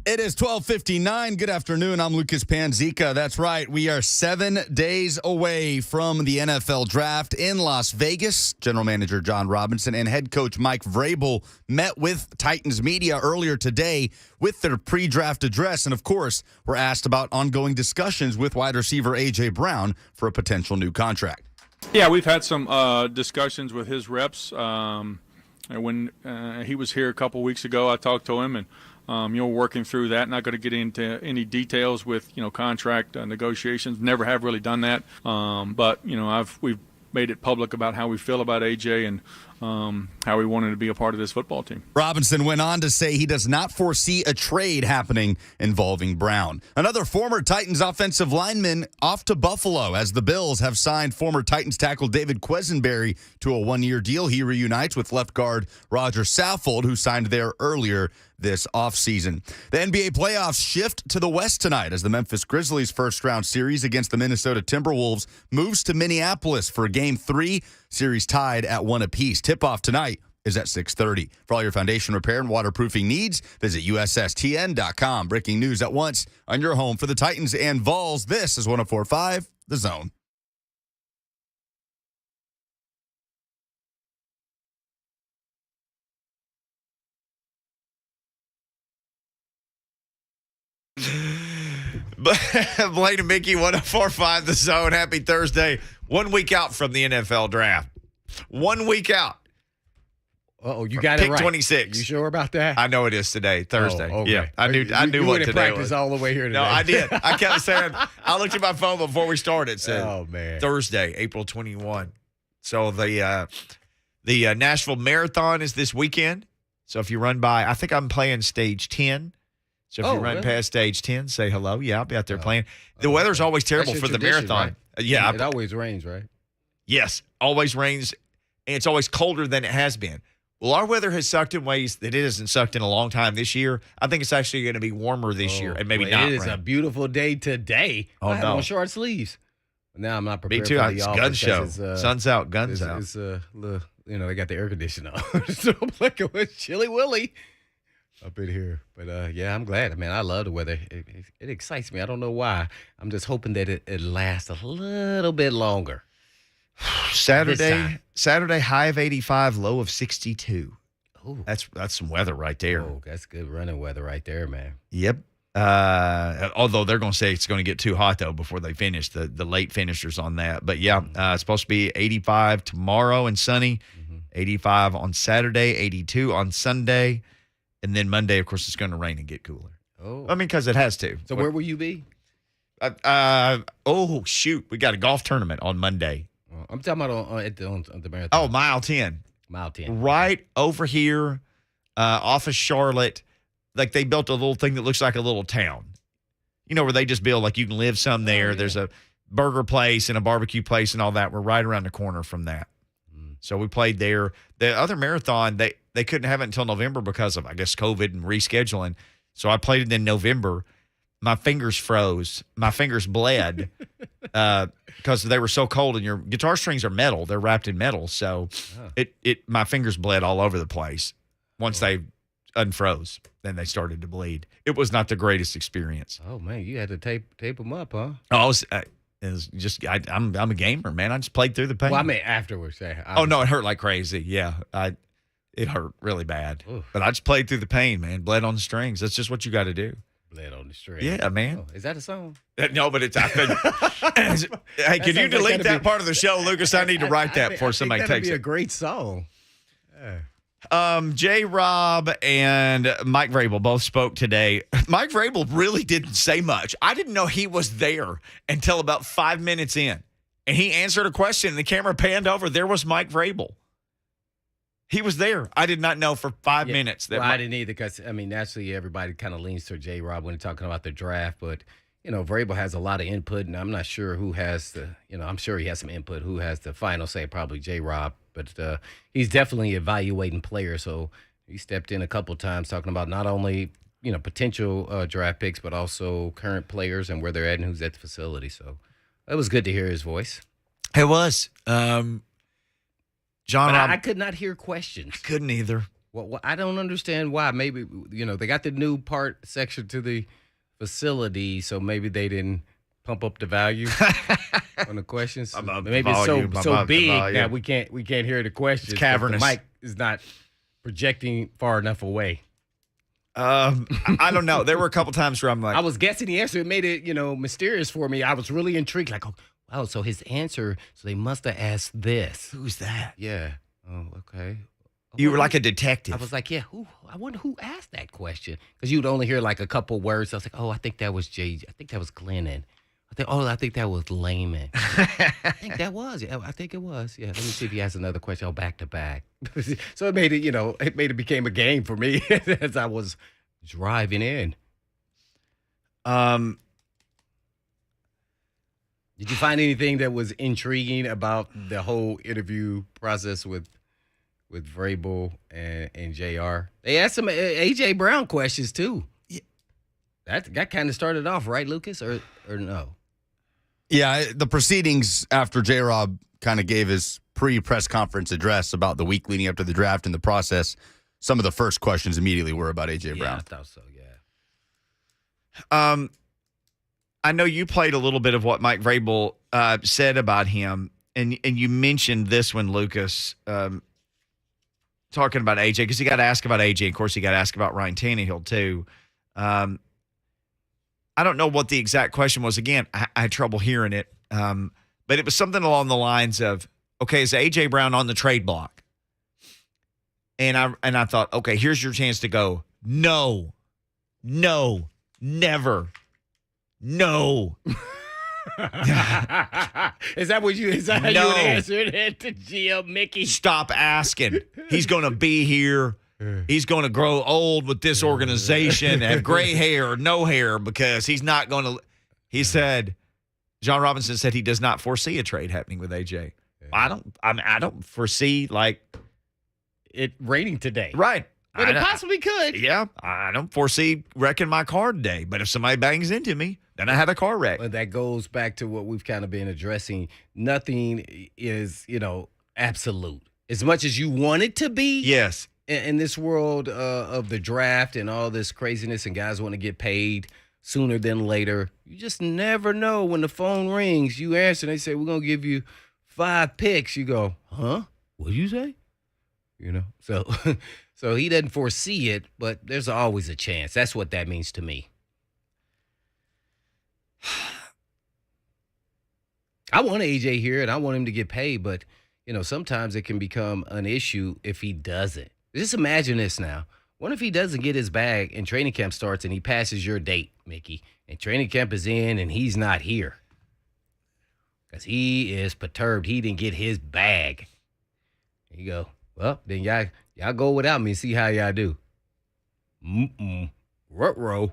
It is 12:59. Good afternoon. I'm Lucas Panzica. That's right. We are 7 days away from the NFL draft in Las Vegas. General Manager John Robinson and head coach Mike Vrabel met with Titans media earlier today with their pre-draft address. And, of course, were asked about ongoing discussions with wide receiver A.J. Brown for a potential new contract. Yeah, we've had some discussions with his reps. When he was here a couple weeks ago, I talked to him, and working through that. Not going to get into any details with contract negotiations. Never have really done that. But we've made it public about how we feel about AJ and how we wanted to be a part of this football team. Robinson went on to say he does not foresee a trade happening involving Brown. Another former Titans offensive lineman off to Buffalo as the Bills have signed former Titans tackle David Quesenberry to a one-year deal. He reunites with left guard Roger Saffold, who signed there earlier this offseason. The NBA playoffs shift to the West tonight as the Memphis Grizzlies' first-round series against the Minnesota Timberwolves moves to Minneapolis for Game 3, series tied at 1 apiece. Tip-off tonight is at 6:30. For all your foundation repair and waterproofing needs, visit USSTN.com. Breaking news at once on your home for the Titans and Vols. This is 104.5 The Zone. Blaine Mickey, 104.5 The Zone. Happy Thursday. 1 week out from the NFL draft. 1 week out. Oh, you got it right. Pick 26. You sure about that? I know it is today, Thursday. Oh, okay. Yeah, I knew you what today today was. was. All the way here today. No, I did. I kept saying, I looked at my phone before we started. It said, oh, man. Thursday, April 21. So the Nashville Marathon is this weekend. So if you run by, I think I'm playing stage 10. So if you run past stage 10, say hello. Yeah, I'll be out there playing. The weather's always terrible for the marathon. Right? Yeah. It always rains, right? Yes, always rains, and it's always colder than it has been. Well, our weather has sucked in ways that it hasn't sucked in a long time this year. I think it's actually going to be warmer this year, and maybe not. It is a beautiful day today. Oh, I have on short sleeves. Now I'm not prepared. Me too. For the It's office gun show. Sun's out, guns out. It's little, they got the air conditioner on. So I'm like it was chilly willy up in here. But, yeah, I'm glad. Man, I love the weather. It excites me. I don't know why. I'm just hoping that it lasts a little bit longer. Saturday, high of 85, low of 62. Oh, that's some weather right there. Oh, that's good running weather right there, man. Yep. Although they're going to say it's going to get too hot, though, before they finish, the late finishers on that. But, yeah, it's supposed to be 85 tomorrow and sunny, 85 on Saturday, 82 on Sunday. And then Monday, of course, it's going to rain and get cooler. Oh. I mean, because it has to. So where will you be? Shoot. We got a golf tournament on Monday. I'm talking about on the marathon. Oh, mile 10. Mile 10. Right over here off of Charlotte. Like they built a little thing that looks like a little town. Where they just build, like you can live some there. Yeah. There's a burger place and a barbecue place and all that. We're right around the corner from that. So we played there. The other marathon, they couldn't have it until November because of, I guess, COVID and rescheduling. So I played it in November. My fingers froze. My fingers bled because they were so cold. And your guitar strings are metal; they're wrapped in metal. So my fingers bled all over the place. Once they unfroze, then they started to bleed. It was not the greatest experience. Oh man, you had to tape them up, huh? Oh, it was just I'm a gamer, man. I just played through the pain. Well, I mean afterwards. Oh no, it hurt like crazy. Yeah, it hurt really bad. Oof. But I just played through the pain, man. Bled on the strings. That's just what you got to do. Bled on the string. Yeah, man. Oh, is that a song? No, but it's. Hey, can you delete that part of the show, Lucas? I need to write that before somebody takes it. That'd be a great song. J-Rob and Mike Vrabel both spoke today. Mike Vrabel really didn't say much. I didn't know he was there until about 5 minutes in. And he answered a question, and the camera panned over. There was Mike Vrabel. He was there. I did not know for 5 minutes. I didn't either because, naturally everybody kind of leans to J-Rob when they're talking about the draft. But, Vrabel has a lot of input, and I'm not sure who has the, I'm sure he has some input. Who has the final say? Probably J-Rob. But he's definitely evaluating players. So he stepped in a couple times talking about not only, potential draft picks, but also current players and where they're at and who's at the facility. So it was good to hear his voice. It was. John, I could not hear questions. I couldn't either. Well, I don't understand why. Maybe, they got the new part section to the facility, so maybe they didn't pump up the value on the questions. Maybe it's so big that we can't hear the questions. It's cavernous. The mic is not projecting far enough away. I don't know. There were a couple times where I'm like, I was guessing the answer. It made it, mysterious for me. I was really intrigued. Like, oh, wow, so his answer, so they must have asked this. who's that? Yeah. Oh, okay. You were like a detective. I was like, yeah, I wonder who asked that question. Because you would only hear like a couple words. I was like, oh, I think that was Jay. I think that was Glennon. I think that was Layman. I think that was. Yeah, I think it was. Yeah, let me see if he has another question. Oh, back to back. So it made it became a game for me as I was driving in. Did you find anything that was intriguing about the whole interview process with Vrabel and JR? They asked some AJ Brown questions too. Yeah. That kind of started off, right, Lucas, or no? Yeah, the proceedings after J-Rob kind of gave his pre-press conference address about the week leading up to the draft and the process, some of the first questions immediately were about AJ Brown. Yeah, I thought so, yeah. I know you played a little bit of what Mike Vrabel said about him, and you mentioned this one, Lucas, talking about AJ, because he got asked about AJ. Of course, he got asked about Ryan Tannehill, too. I don't know what the exact question was. Again, I had trouble hearing it, but it was something along the lines of, okay, is AJ Brown on the trade block? And I thought, okay, here's your chance to go. No, never. No. Is that how you would answer it to GM Mickey? Stop asking. He's going to be here. He's going to grow old with this organization, have gray hair or no hair, because he's not going to. He said, John Robinson said he does not foresee a trade happening with AJ. I don't foresee it raining today. Right. But it possibly could. Yeah. I don't foresee wrecking my car today. But if somebody bangs into me, then I had a car wreck. Well, that goes back to what we've kind of been addressing. Nothing is, absolute. As much as you want it to be. Yes. In this world of the draft and all this craziness and guys want to get paid sooner than later, you just never know. When the phone rings, you answer and they say, we're going to give you 5 picks. You go, huh? What'd you say? So he doesn't foresee it, but there's always a chance. That's what that means to me. I want AJ here and I want him to get paid, but, sometimes it can become an issue if he doesn't. Just imagine this now. What if he doesn't get his bag and training camp starts and he passes your date, Mickey, and training camp is in and he's not here? Because he is perturbed. He didn't get his bag. You go, well, then y'all go without me and see how y'all do. Ruh-roh.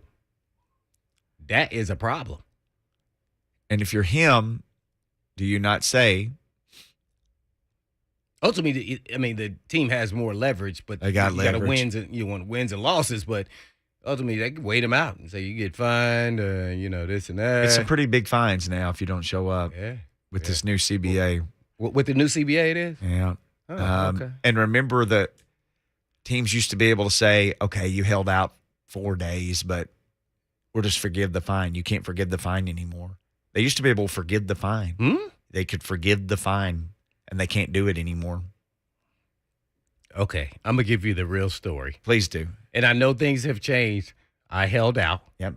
That is a problem. And if you're him, do you not say? Ultimately, the team has more leverage, but they got you leverage. Got wins and you want wins and losses, but ultimately they can wait him out and say you get fined, this and that. It's some pretty big fines now if you don't show up. Yeah. With this new CBA. With the new CBA, it is. Yeah. Oh, okay. And remember that teams used to be able to say, okay, you held out 4 days, but we'll just forgive the fine. You can't forgive the fine anymore. They used to be able to forgive the fine. They could forgive the fine, and they can't do it anymore. Okay, I'm going to give you the real story. Please do. And I know things have changed. I held out. Yep.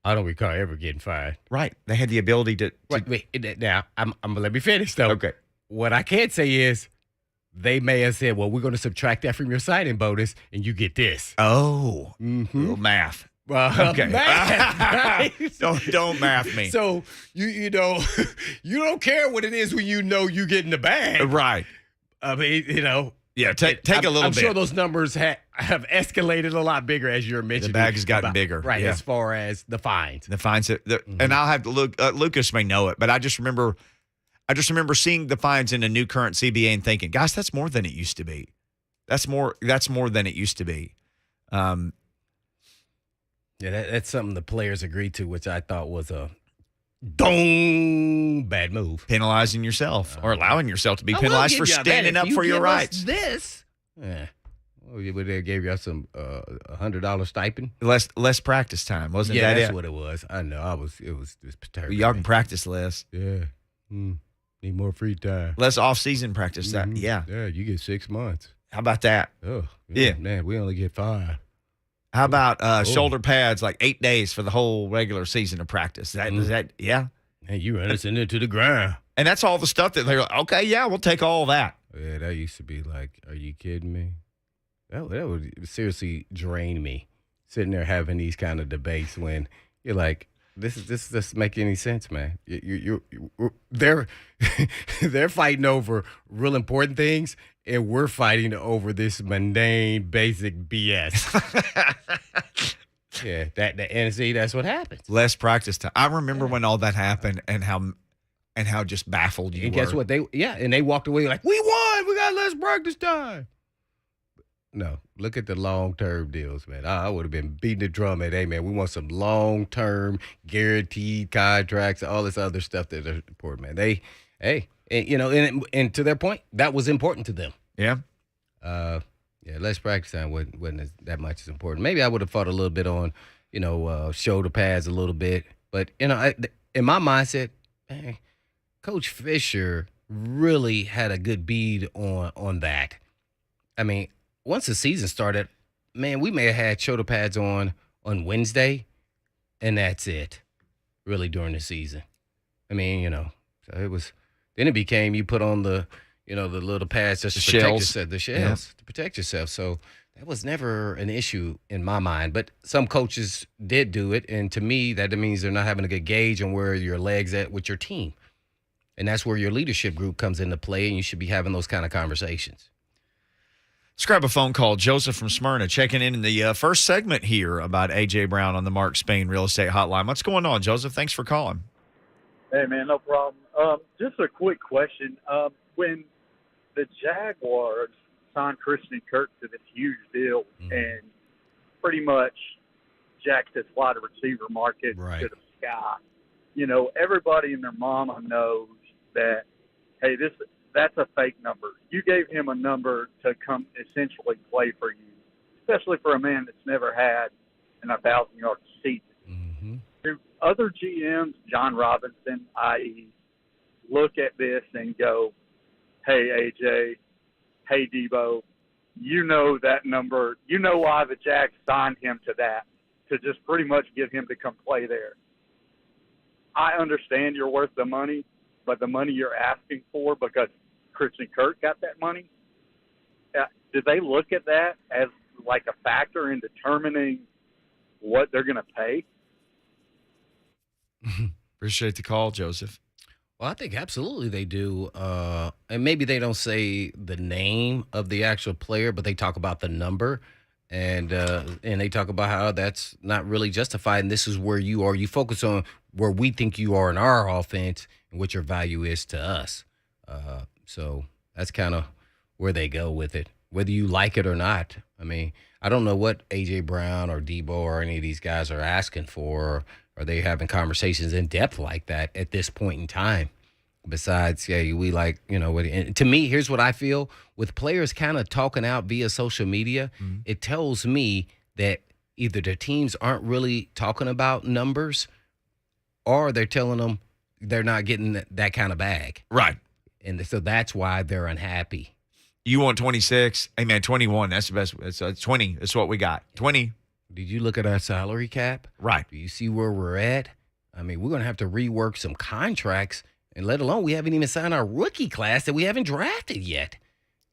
I don't recall ever getting fined. Right. They had the ability to wait, now, I'm going to let me finish, though. Okay. What I can't say is they may have said, well, we're going to subtract that from your signing bonus, and you get this. Oh. Mm-hmm. Little math. Okay. Math, right? don't math me. So you don't care what it is when you know you get in the bag. Right. I mean, Yeah, take a little bit. I'm sure those numbers have escalated a lot bigger as you're mentioning. The bag has gotten bigger. Right, yeah. as far as the fines. The fines. And I'll have to look. Lucas may know it, but I just remember seeing the fines in a new current CBA and thinking, gosh, that's more than it used to be. That's more than it used to be. Yeah, that's something the players agreed to, which I thought was a bad move. Penalizing yourself or allowing yourself to be penalized for standing up for your rights. This. Oh, yeah, but they gave you some $100 stipend. Less practice time, wasn't Yeah, that that's it? what it was. I know. It was terrible. Y'all can practice less. Yeah. Need more free time. Less off-season practice. Yeah. Yeah, you get 6 months. How about that? Oh, Yeah. Man, we only get 5. How about shoulder pads, like 8 days for the whole regular season of practice? Yeah. Hey, you running into the ground. And that's all the stuff that they're like, okay, yeah, we'll take all that. Yeah, that used to be like, are you kidding me? That would seriously drain me, sitting there having these kind of debates when you're like, this doesn't make any sense, man. They're they're fighting over real important things, and we're fighting over this mundane, basic BS. Yeah, and see, that's what happens. Less practice time. I remember when all that happened and how just baffled you And were. guess what? They walked away like, we won. We got less practice time. No, look at the long-term deals, man. I would have been beating the drum at, hey, man, we want some long-term guaranteed contracts, all this other stuff that are important, man. And to their point, that was important to them. Yeah. Less practice time wasn't that much as important. Maybe I would have fought a little bit on, shoulder pads a little bit. But, in my mindset, man, Coach Fisher really had a good bead on that. I mean, once the season started, man, we may have had shoulder pads on Wednesday, and that's it, really, during the season. I mean, so it was – then it became you put on the little pads just to protect yourself, the shells to protect yourself. So that was never an issue in my mind. But some coaches did do it, and to me, that means they're not having a good gauge on where your leg's at with your team. And that's where your leadership group comes into play, and you should be having those kind of conversations. Let's grab a phone call. Joseph from Smyrna checking in the first segment here about A.J. Brown on the Mark Spain Real Estate Hotline. What's going on, Joseph? Thanks for calling. Hey, man, no problem. Just a quick question. When the Jaguars signed Christian Kirk to this huge deal and pretty much jacked his wide receiver market to the sky, everybody and their mama knows that, hey, that's a fake number. You gave him a number to come essentially play for you, especially for a man that's never had an 1,000-yard season. Mm-hmm. Do other GMs, John Robinson, i.e., look at this and go, hey, AJ, hey, Debo, that number. You know why the Jags signed him to that, to just pretty much get him to come play there. I understand you're worth the money, but the money you're asking for because Christian Kirk got that money, do they look at that as like a factor in determining what they're going to pay? Appreciate the call, Joseph. Well, I think absolutely they do. And maybe they don't say the name of the actual player, but they talk about the number. And they talk about how that's not really justified, and this is where you are. You focus on where we think you are in our offense and what your value is to us. So that's kind of where they go with it, whether you like it or not. I mean, I don't know what A.J. Brown or Debo or any of these guys are asking for. Are they having conversations in depth like that at this point in time? Besides, we like, and to me, here's what I feel. With players kind of talking out via social media, it tells me that either their teams aren't really talking about numbers or they're telling them they're not getting that kind of bag. Right. And so that's why they're unhappy. You want 26? Hey, man, 21. That's the best. It's 20. That's what we got. 20. Did you look at our salary cap? Right. Do you see where we're at? I mean, we're going to have to rework some contracts, and let alone we haven't even signed our rookie class that we haven't drafted yet.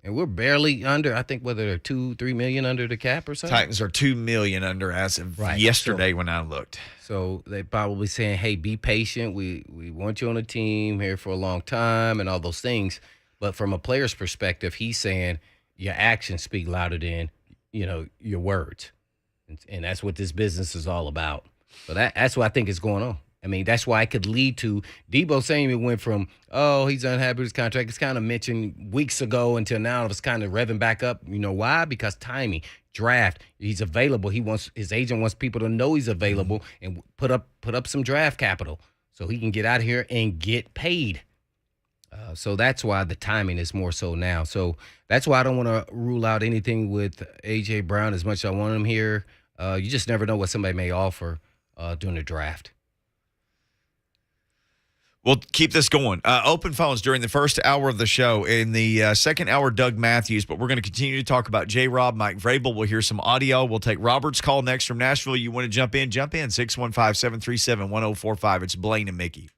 And we're barely under, I think, whether they're $2-3 million under the cap or something. Titans are $2 million under as of yesterday when I looked. So they're probably saying, hey, be patient. We want you on the team here for a long time and all those things. But from a player's perspective, he's saying your actions speak louder than, your words. And that's what this business is all about. So that's what I think is going on. I mean, that's why it could lead to Debo saying it went from, he's unhappy with his contract. It's kind of mentioned weeks ago until now it's kind of revving back up. You know why? Because timing, draft, he's available. His agent wants people to know he's available and put up some draft capital so he can get out of here and get paid. So that's why the timing is more so now. So that's why I don't want to rule out anything with A.J. Brown as much as I want him here. You just never know what somebody may offer during the draft. We'll keep this going. Open phones during the first hour of the show. In the second hour, Doug Mathews. But we're going to continue to talk about J-Rob, Mike Vrabel. We'll hear some audio. We'll take Robert's call next from Nashville. You want to jump in? Jump in. 615-737-1045. It's Blaine and Mickey.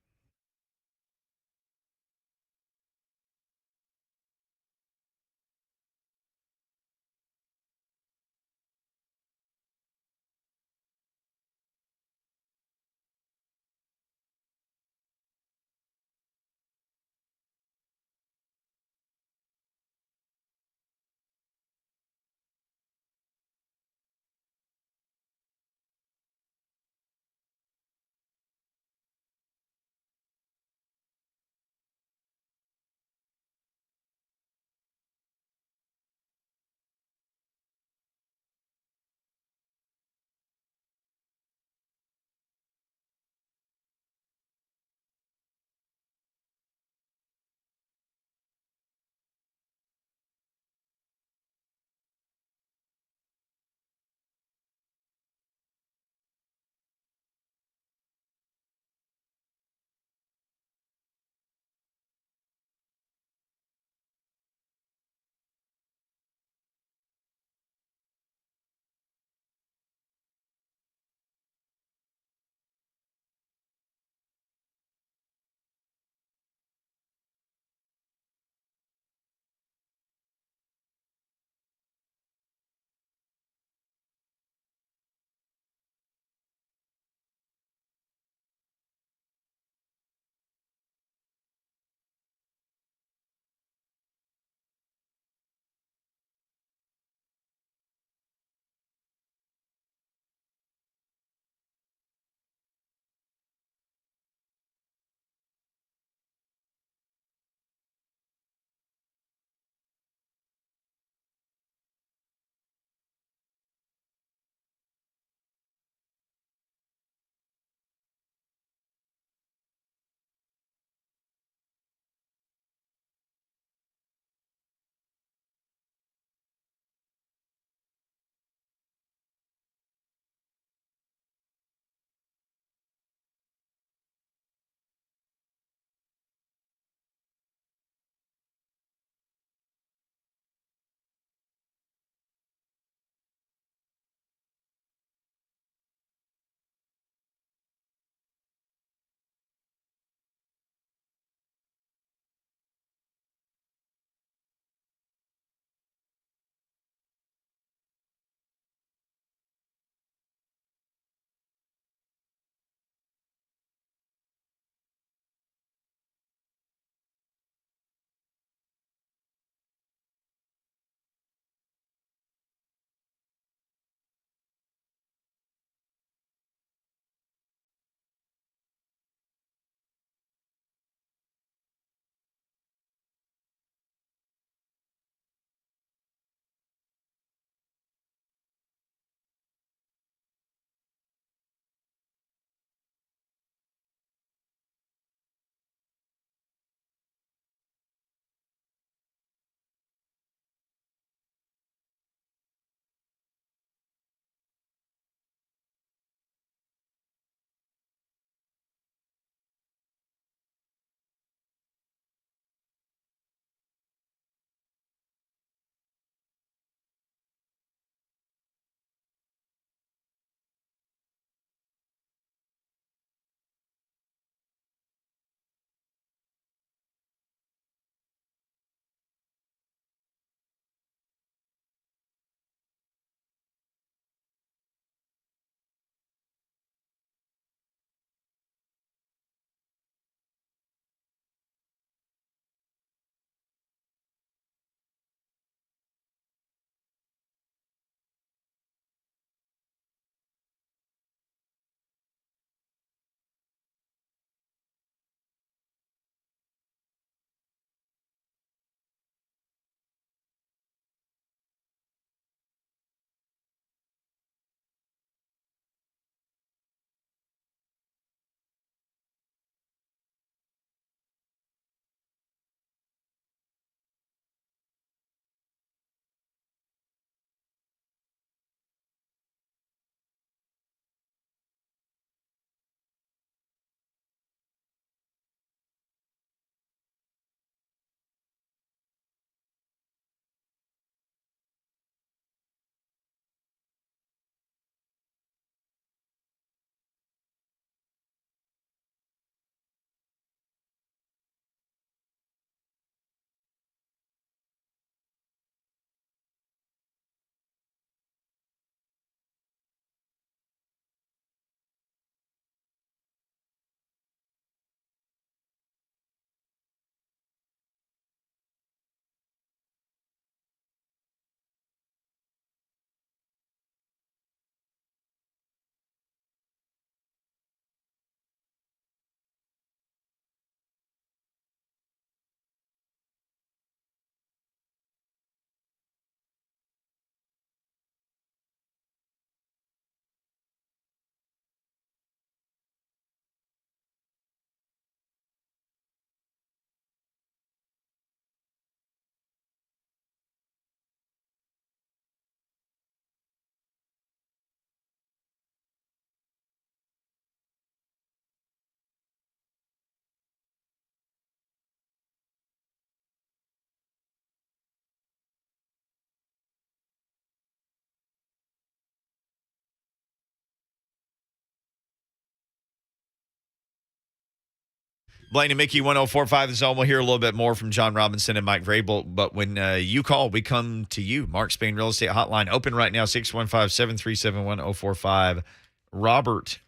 Blaine and Mickey, 104.5 The Zone. We'll hear a little bit more from John Robinson and Mike Vrabel. But when you call, we come to you. Mark Spain Real Estate Hotline open right now, 615-737-1045. Robert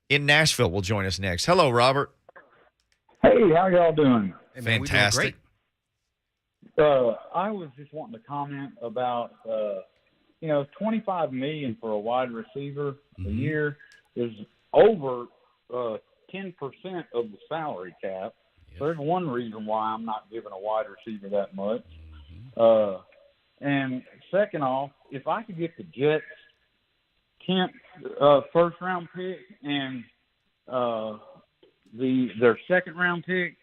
in Nashville will join us next. Hello, Robert. Hey, how y'all doing? Hey, man, we doing Fantastic. great. I was just wanting to comment about, $25 million for a wide receiver a year is over 10% of the salary cap. Yep. There's one reason why I'm not giving a wide receiver that much. And second off, if I could get the Jets' 10th first-round pick and their second-round pick,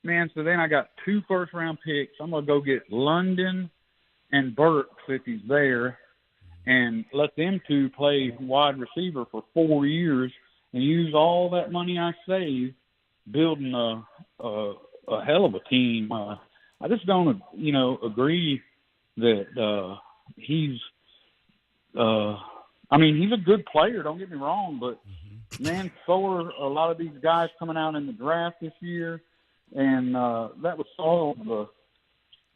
man, so then I got 2 first-round picks. I'm going to go get London and Burks if he's there and let them 2 play wide receiver for 4 years and use all that money I saved building a hell of a team. I just don't, agree that he's he's a good player, don't get me wrong, but, man, so are a lot of these guys coming out in the draft this year, and that was all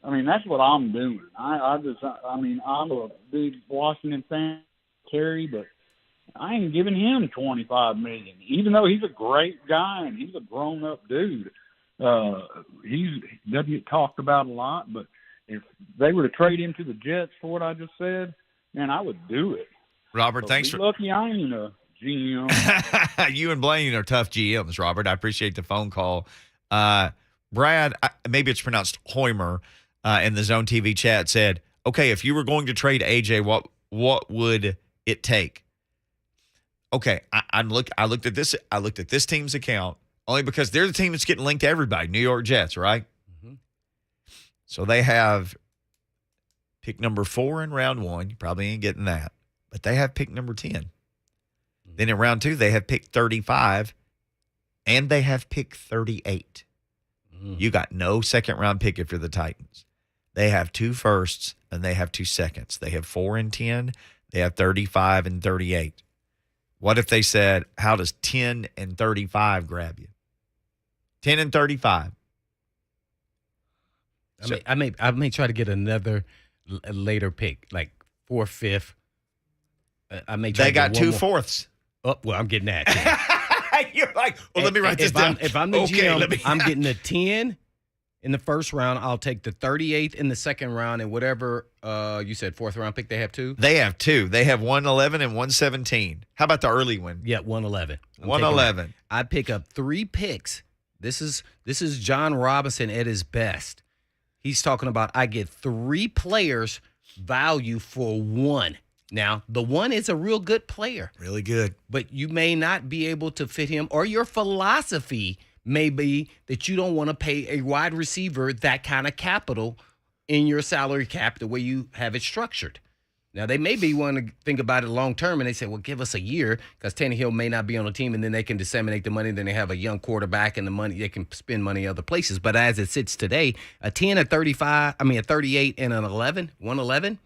that's what I'm doing. I'm a big Washington fan, Terry, but I ain't giving him $25 million, even though he's a great guy and he's a grown-up dude. He doesn't get talked about a lot, but if they were to trade him to the Jets for what I just said, man, I would do it. Robert, So thanks be for lucky I ain't a GM. you and Blaine are tough GMs, Robert. I appreciate the phone call. Brad, maybe it's pronounced Hoimer, in the Zone TV chat said, okay, if you were going to trade AJ, what would it take? Okay, I looked at this. I looked at this team's account only because they're the team that's getting linked to everybody. New York Jets, right? Mm-hmm. So they have pick number 4 in round 1. You probably ain't getting that, but they have pick number 10. Mm-hmm. Then in round 2, they have pick 35, and they have pick 38. Mm-hmm. You got no second round pick if you're the Titans. They have 2 firsts and they have 2 seconds. They have 4 and 10. They have 35 and 38. What if they said, how does 10 and 35 grab you? 10 and 35. I may try to get another later pick, like 4th, 5th. I may try They to got get 2 one more. fourths. Oh, well, I'm getting that. You're like, well, let me write this down. If I'm the GM, GM, I'm getting a 10 in the first round. I'll take the 38th in the second round, and whatever you said, 4th round pick, they have 2? They have 2. They have 111 and 117. How about the early one? Yeah, 111. 111. I pick up 3 picks. This is John Robinson at his best. He's talking about I get 3 players value for 1. Now, the 1 is a real good player. Really good. But you may not be able to fit him, or your philosophy may be that you don't want to pay a wide receiver that kind of capital in your salary cap the way you have it structured. Now, they may be wanting to think about it long term, and they say, well, give us a year because Tannehill may not be on the team, and then they can disseminate the money. Then they have a young quarterback, and the money they can spend money other places. But as it sits today, a 10, a 35, a 38, and an 11, 111,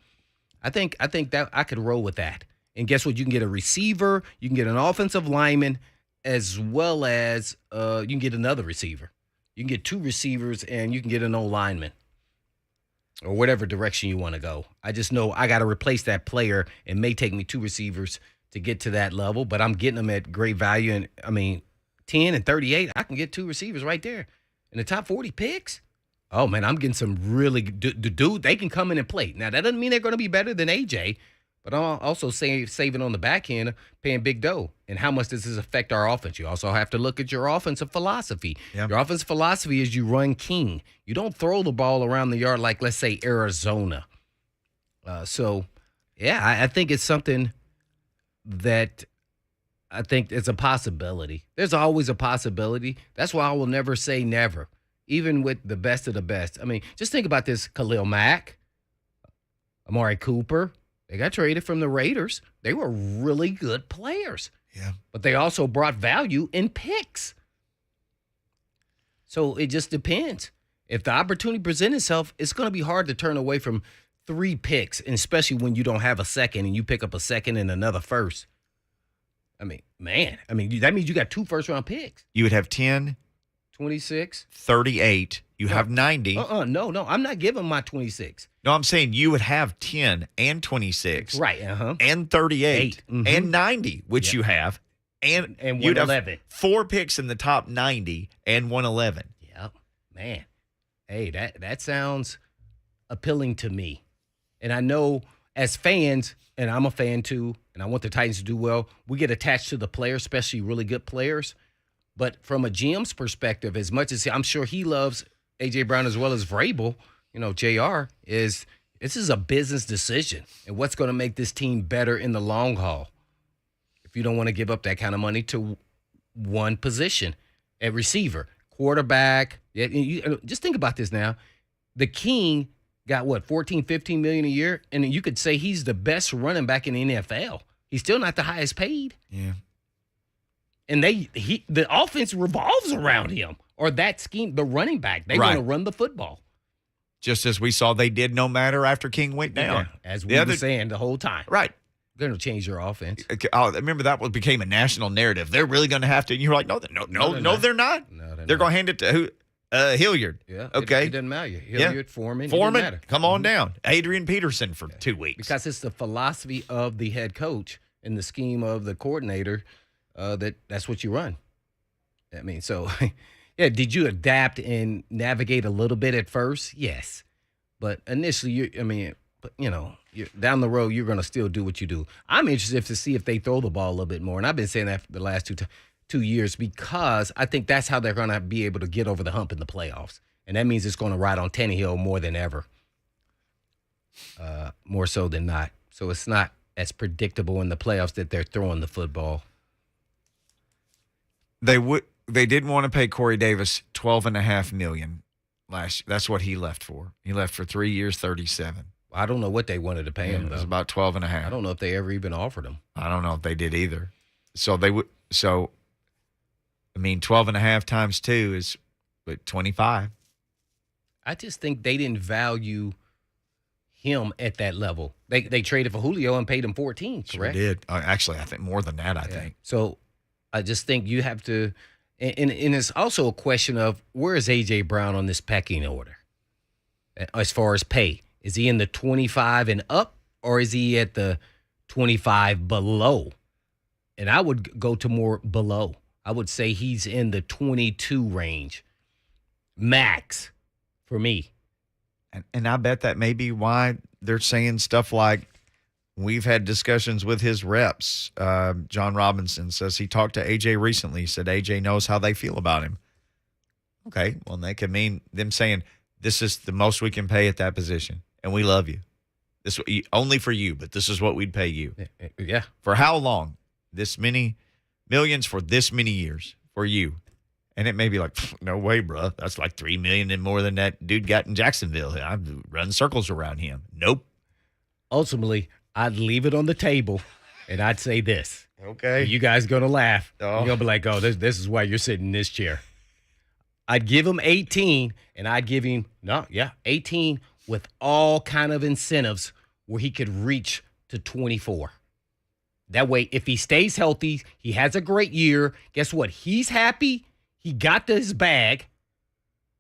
I think that I could roll with that. And guess what? You can get a receiver, you can get an offensive lineman, as well as you can get another receiver. You can get 2 receivers, and you can get an old lineman, or whatever direction you want to go. I just know I got to replace that player. It may take me 2 receivers to get to that level, but I'm getting them at great value. And 10 and 38, I can get 2 receivers right there in the top 40 picks. Oh man, I'm getting some really dude. They can come in and play. Now that doesn't mean they're going to be better than AJ, but I'm also saving on the back end, paying big dough. And how much does this affect our offense? You also have to look at your offensive philosophy. Yep. Your offensive philosophy is you run king. You don't throw the ball around the yard like, let's say, Arizona. I think it's something that I think it's a possibility. There's always a possibility. That's why I will never say never, even with the best of the best. Just think about this. Khalil Mack, Amari Cooper. They got traded from the Raiders. They were really good players. Yeah. But they also brought value in picks. So it just depends. If the opportunity presents itself, it's going to be hard to turn away from 3 picks, and especially when you don't have a second and you pick up a second and another first. That means you got 2 first-round picks. You would have 10, 26. 38. You have 90. No. I'm not giving my 26. No, I'm saying you would have 10 and 26. Right, And 38 8, and 90, which you have. And you'd have 111. 4 picks in the top 90 and 111. Yep. Man. Hey, that sounds appealing to me. And I know as fans, and I'm a fan too, and I want the Titans to do well, we get attached to the players, especially really good players. But from a GM's perspective, as much as I'm sure he loves A.J. Brown as well as Vrabel, JR, this is a business decision and what's going to make this team better in the long haul. If you don't want to give up that kind of money to one position, at receiver, quarterback. Just think about this now. The King got what, 14, 15 million a year? And you could say he's the best running back in the NFL. He's still not the highest paid. Yeah. And the offense revolves around him or that scheme, the running back. They want to run the football. Just as we saw they did no matter after King went down. Yeah, as we were saying the whole time. Right. They're going to change your offense. Oh, remember that became a national narrative. They're really going to have to. And you're like, no, they're not. No, they're not. They're going to hand it to who? Hilliard. Yeah. Okay. It doesn't matter. Hilliard, Foreman. Foreman, come on down. Adrian Peterson for 2 weeks. Because it's the philosophy of the head coach and the scheme of the coordinator that's what you run. I mean, so, yeah, did you adapt and navigate a little bit at first? Yes. But initially, you're down the road, you're going to still do what you do. I'm interested to see if they throw the ball a little bit more. And I've been saying that for the last two years because I think that's how they're going to be able to get over the hump in the playoffs. And that means it's going to ride on Tannehill more than ever, more so than not. So it's not as predictable in the playoffs that they're throwing the football. They didn't want to pay Corey Davis $12.5 million last year. That's what he left for. He left for 3 years, 37. I don't know what they wanted to pay him. It was about 12.5. I don't know if they ever even offered him. I don't know if they did either. So 12.5 times 2 is 25. I just think they didn't value him at that level. They traded for Julio and paid him 14, correct? Sure did. Actually, I think more than that, I think. So I just think you have to and it's also a question of where is A.J. Brown on this pecking order as far as pay? Is he in the 25 and up, or is he at the 25 below? And I would go to more below. I would say he's in the 22 range max for me. And I bet that may be why they're saying stuff like, we've had discussions with his reps. John Robinson says he talked to A.J. recently. He said A.J. knows how they feel about him. Okay, well, that could mean them saying, this is the most we can pay at that position, and we love you. This only for you, but this is what we'd pay you. Yeah. For how long? This many millions for this many years for you. And it may be like, no way, bro. That's like $3 million and more than that dude got in Jacksonville. I've run circles around him. Nope. Ultimately, I'd leave it on the table, and I'd say this. Okay. You guys going to laugh. Oh. You're going to be like, oh, this is why you're sitting in this chair. I'd give him 18, and I'd give him, 18 with all kind of incentives where he could reach to 24. That way, if he stays healthy, he has a great year, guess what? He's happy. He got his bag.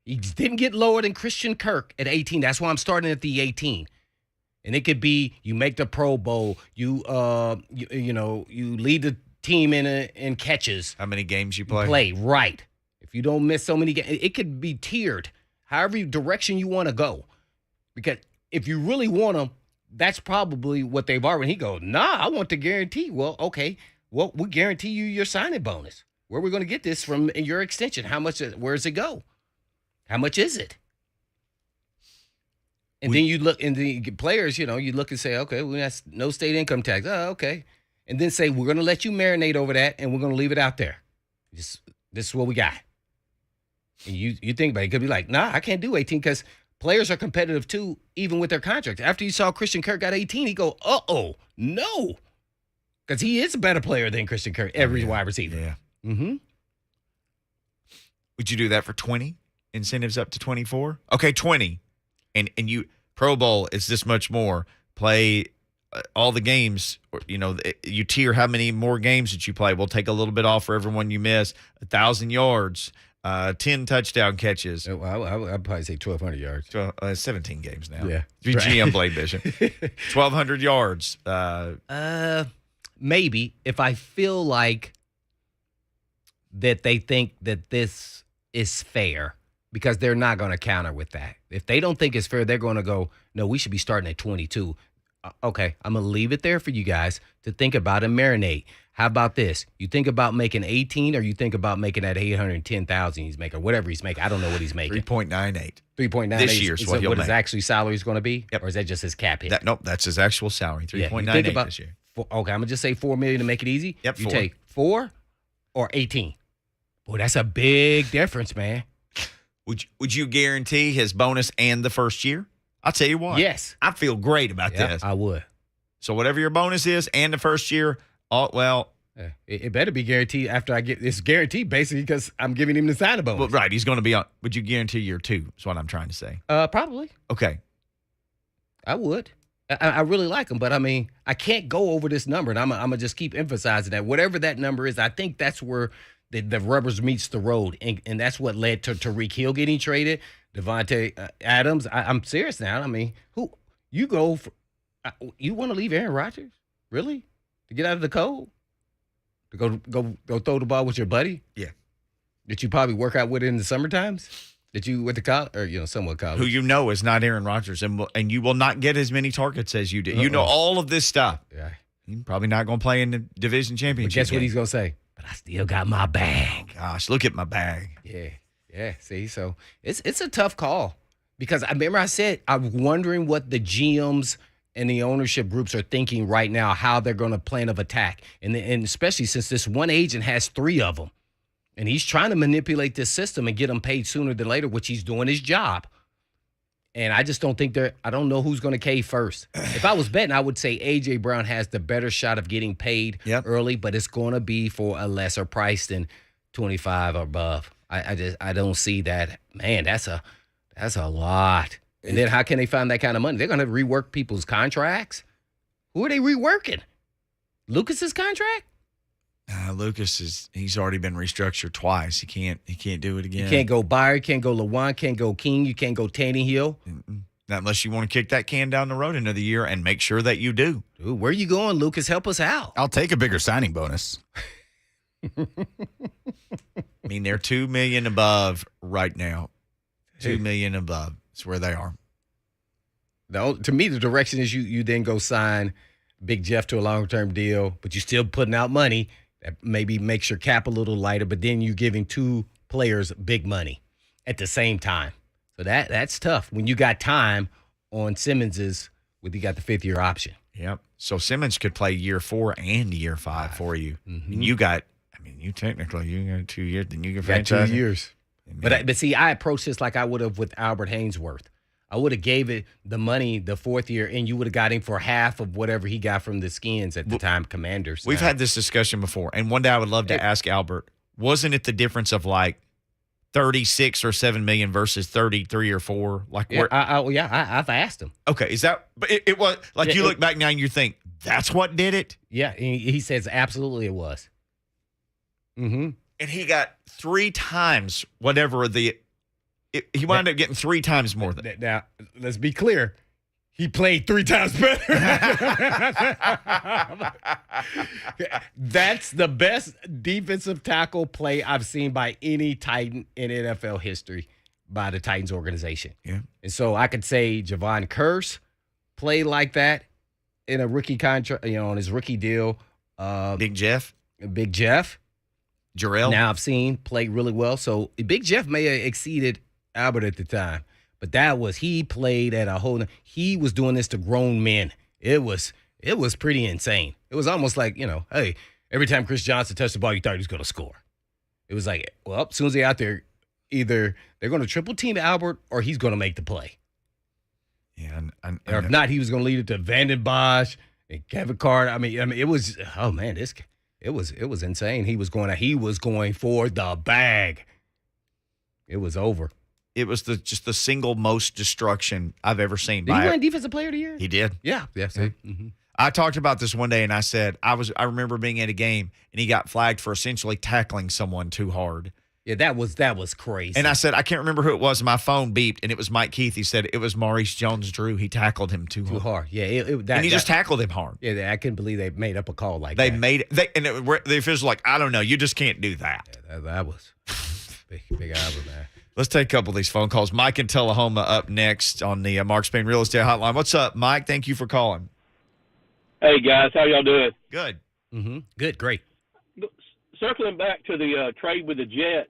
He didn't get lower than Christian Kirk at 18. That's why I'm starting at the 18. And it could be you make the Pro Bowl, you lead the team in catches. How many games you play? Play, right. If you don't miss so many games, it could be tiered, however direction you want to go. Because if you really want them, that's probably what they've already. He goes, I want the guarantee. Well, okay. Well, we guarantee you your signing bonus. Where are we going to get this from in your extension? How much? Where does it go? How much is it? And then you look, and the players, you look and say, okay, we have no state income tax. Oh, okay. And then say, we're going to let you marinate over that, and we're going to leave it out there. This is what we got. And you think about it. You could be like, I can't do 18 because players are competitive too, even with their contracts. After you saw Christian Kirk got 18, he go, no. Because he is a better player than Christian Kirk, every wide receiver. Yeah. Mm-hmm. Would you do that for 20? Incentives up to 24? Okay, 20. And you Pro Bowl is this much more. Play all the games, you tier how many more games that you play. We'll take a little bit off for everyone you miss. 1,000 yards. 10 touchdown catches. Well, I'd probably say 1,200 yards. 17 games now. Yeah. If GM Blade Vision. 1,200 yards. Maybe if I feel like that they think that this is fair, because they're not going to counter with that. If they don't think it's fair, they're going to go, no, we should be starting at 22. Okay, I'm going to leave it there for you guys to think about and marinate. How about this? You think about making 18, or you think about making that 810,000 he's making, whatever he's making. I don't know what he's making. 3.98. 3.98 this year is what he'll what make. his actually salary is going to be? Yep. Or is that just his cap hit? Nope, that's his actual salary. 3.98 this year. Okay, I'm going to just say $4 million to make it easy. Yep, You 4. take 4 or 18. Boy, that's a big difference, man. Would you guarantee his bonus and the first year? I'll tell you what. Yes. I feel great about Yeah, this. I would. So whatever your bonus is and the first year, Yeah, it better be guaranteed after I get it's guaranteed basically because I'm giving him the signing bonus. well, right, he's going to be on. Would you guarantee year 2? Is what I'm trying to say. Probably. Okay. I would. I really like him, but I mean, I can't go over this number, and I'm gonna just keep emphasizing that whatever that number is, I think that's where the rubbers meets the road, and that's what led to Tariq Hill getting traded, Devontae Adams. I'm serious now. I mean, who you go for? You want to leave Aaron Rodgers really to get out of the cold, to go throw the ball with your buddy? Yeah. That you probably work out with in the summer times. That you went to college, or somewhat college. Who you know is not Aaron Rodgers, and you will not get as many targets as you did. You know all of this stuff. Yeah. You're probably not going to play in the division But championship. guess what game. he's gonna say? But I still got my bag. Gosh, look at my bag. Yeah. See, so it's a tough call because I remember I said I'm wondering what the GMs and the ownership groups are thinking right now, how they're going to plan of attack, and especially since this one agent has 3 of them, and he's trying to manipulate this system and get them paid sooner than later, which he's doing his job. And I just don't think I don't know who's going to cave first. If I was betting, I would say A.J. Brown has the better shot of getting paid early, but it's going to be for a lesser price than 25 or above. I don't see that. Man, that's a lot. And then how can they find that kind of money? They're going to rework people's contracts. Who are they reworking? Lucas's contract? Lucas he's already been restructured twice. He can't do it again. You can't go Byer, can't go Lewan, can't go King, you can't go Tannehill. Not unless you want to kick that can down the road another year and make sure that you do. Dude, where are you going, Lucas? Help us out. I'll take a bigger signing bonus. I mean, they're $2 million above right now. $2 million above. That's where they are. To me, the direction is you then go sign Big Jeff to a long-term deal, but you're still putting out money that maybe makes your cap a little lighter, but then you're giving 2 players big money at the same time. So that's tough when you got time on Simmons's when you got the 5th-year option. Yep. So Simmons could play year 4 and year 5 for you. Mm-hmm. And you got 2 years, then you can Got franchise 2 years. But see, I approached this like I would have with Albert Hainsworth. I would have gave it the money the 4th year, and you would have got him for half of whatever he got from the Skins at the time, Commanders. We've had this discussion before, and one day I would love to ask Albert, wasn't it the difference of like 36 or 7 million versus 33 or 4? Like, I've asked him. Okay, is that? But it was like you look back now and you think that's what did it. Yeah, he says absolutely it was. Mm-hmm. And he got 3 times whatever he wound up getting 3 times more than. Now, let's be clear. He played 3 times better. That's the best defensive tackle play I've seen by any Titan in NFL history by the Titans organization. Yeah. And so I could say Javon Curse played like that in a rookie contract, on his rookie deal. Big Jeff. Jarrell. Now I've seen play really well. So Big Jeff may have exceeded Albert at the time. But he played at a whole, he was doing this to grown men. It was pretty insane. It was almost like, hey, every time Chris Johnson touched the ball, you thought he was going to score. It was like, well, as soon as they're out there, either they're going to triple team Albert or he's going to make the play. Yeah. Or if not, he was going to lead it to Vanden Bosch and Kevin Carter. I mean, it was, oh man, it was insane. He was going for the bag. It was over. It was just the single most destruction I've ever seen. Did he win Defensive Player of the Year? He did. Yeah. See? Mm-hmm. I talked about this one day, and I said I remember being at a game, and he got flagged for essentially tackling someone too hard, Yeah, that was crazy. And I said, I can't remember who it was. My phone beeped, and it was Mike Keith. He said it was Maurice Jones-Drew. He tackled him too hard. Yeah, And he just tackled him hard. Yeah, I couldn't believe they made up a call like They that. the officials were like, I don't know. You just can't do that. Yeah, that was big eyebrow, man. Let's take a couple of these phone calls. Mike in Tullahoma up next on the Mark Spain Real Estate Hotline. What's up, Mike? Thank you for calling. Hey, guys. How y'all doing? Good. Mm-hmm. Good, great. Circling back to the trade with the Jets,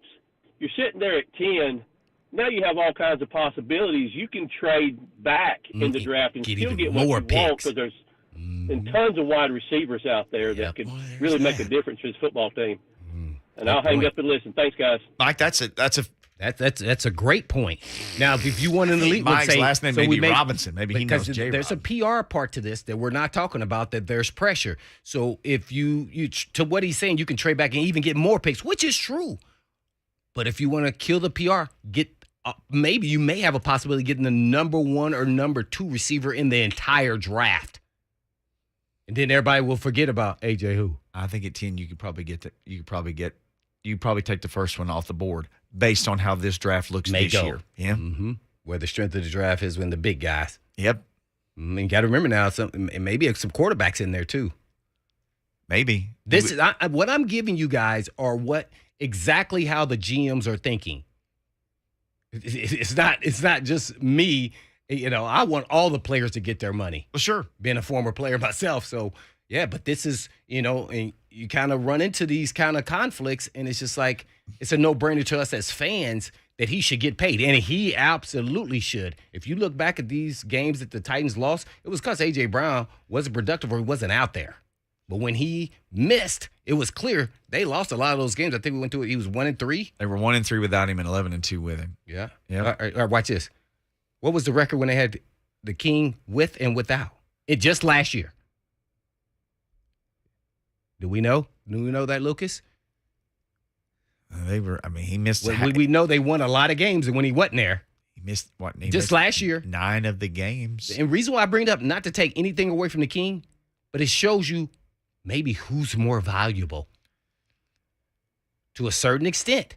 you're sitting there at 10. Now you have all kinds of possibilities. You can trade back in the draft and get still even get what more you want picks. because there's and tons of wide receivers out there that could really make a difference for this football team. And I'll hang up and listen. Thanks, guys. Mike, that's a great point. Now, if you want an elite one, Mike's say last name may be Robinson. Maybe he knows J-Rob. There's a PR part to this that we're not talking about, that there's pressure. So if you to what he's saying, you can trade back and even get more picks, which is true. But if you want to kill the PR, maybe you may have a possibility of getting the number 1 or number 2 receiver in the entire draft. And then everybody will forget about AJ who. I think at 10 you could probably take the first one off the board based on how this draft looks this year. Yeah. Mm-hmm. Where the strength of the draft is when the big guys. Yep. You got to remember now, maybe some quarterbacks in there too. Maybe. This is what I'm giving you guys are exactly how the GMs are thinking. It's not just me. I want all the players to get their money. Well, sure. Being a former player myself, so yeah. But this is, and you kind of run into these kind of conflicts, and it's just like it's a no-brainer to us as fans that he should get paid, and he absolutely should. If you look back at these games that the Titans lost, it was because A.J. Brown wasn't productive or he wasn't out there. But when he missed, it was clear they lost a lot of those games. I think we went through it. He was 1-3. They were 1-3 without him and 11-2 with him. Yeah. Yeah. All right, watch this. What was the record when they had the King with and without? It just last year. Do we know? Do we know that, Lucas? He missed. We know they won a lot of games, and when he wasn't there, he missed what? Just last year, 9 of the games. And reason why I bring it up, not to take anything away from the King, but it shows you maybe who's more valuable to a certain extent.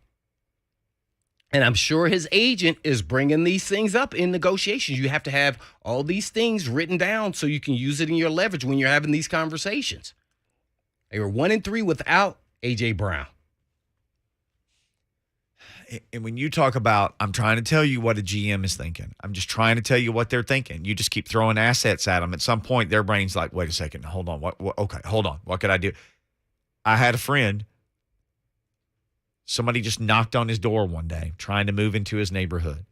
And I'm sure his agent is bringing these things up in negotiations. You have to have all these things written down so you can use it in your leverage when you're having these conversations. They were 1-3 without A.J. Brown. And when you talk about, I'm trying to tell you what a GM is thinking. I'm just trying to tell you what they're thinking. You just keep throwing assets at them. At some point, their brain's like, wait a second, hold on. Okay, hold on. What could I do? I had a friend. Somebody just knocked on his door one day trying to move into his neighborhood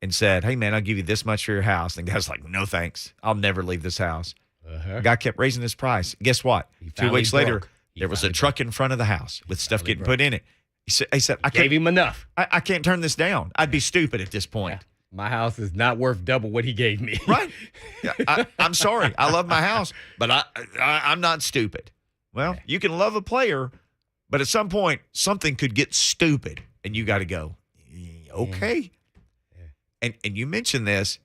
and said, hey, man, I'll give you this much for your house. And the guy's like, no, thanks. I'll never leave this house. The guy kept raising his price. Guess what? 2 weeks later, there was a truck in front of the house with stuff getting put in it. He said, I gave him enough. I can't turn this down. I'd be stupid at this point. Yeah. My house is not worth double what he gave me. Right. Yeah, I'm sorry. I love my house, but I'm not stupid. Well, you can love a player, but at some point, something could get stupid, and you got to go, okay. Yeah. And you mentioned this.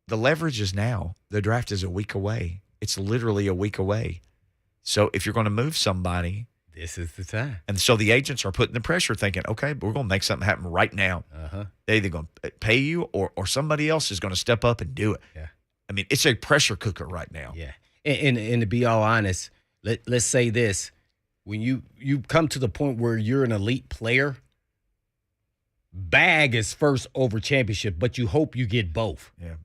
The leverage is now. The draft is a week away. It's literally a week away. So if you're going to move somebody, this is the time. And so the agents are putting the pressure, thinking, okay, we're going to make something happen right now. They're either going to pay you or somebody else is going to step up and do it. Yeah. I mean, it's a pressure cooker right now. Yeah. And to be all honest, let's say this. When you come to the point where you're an elite player, bag is first over championship, but you hope you get both. Yeah.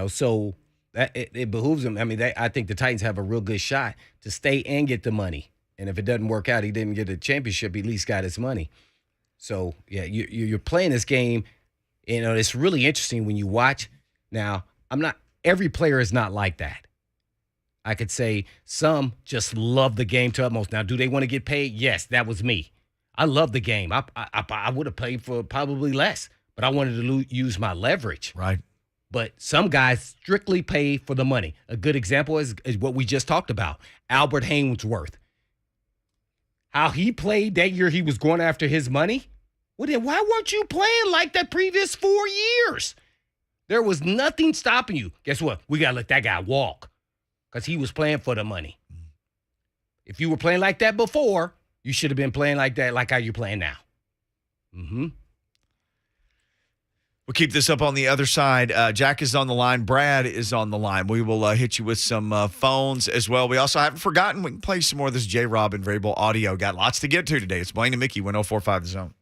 So that it behooves them. I mean, I think the Titans have a real good shot to stay and get the money. And if it doesn't work out, he didn't get a championship, he at least got his money. So, yeah, you're playing this game. It's really interesting when you watch. Now, every player is not like that. I could say some just love the game to utmost. Now, do they want to get paid? Yes, that was me. I love the game. I would have paid for probably less, but I wanted to use my leverage. Right. But some guys strictly pay for the money. A good example is what we just talked about, Albert Haynesworth. How he played that year, he was going after his money. Well, then why weren't you playing like the previous 4 years? There was nothing stopping you. Guess what? We got to let that guy walk because he was playing for the money. If you were playing like that before, You should have been playing like that, like how you're playing now. Mm-hmm. We'll keep this up on the other side. Jack is on the line. Brad is on the line. We will hit you with some phones as well. We also haven't forgotten. We can play some more of this J-Rob and Vrabel audio. Got lots to get to today. It's Blaine and Mickey, 104.5 The Zone.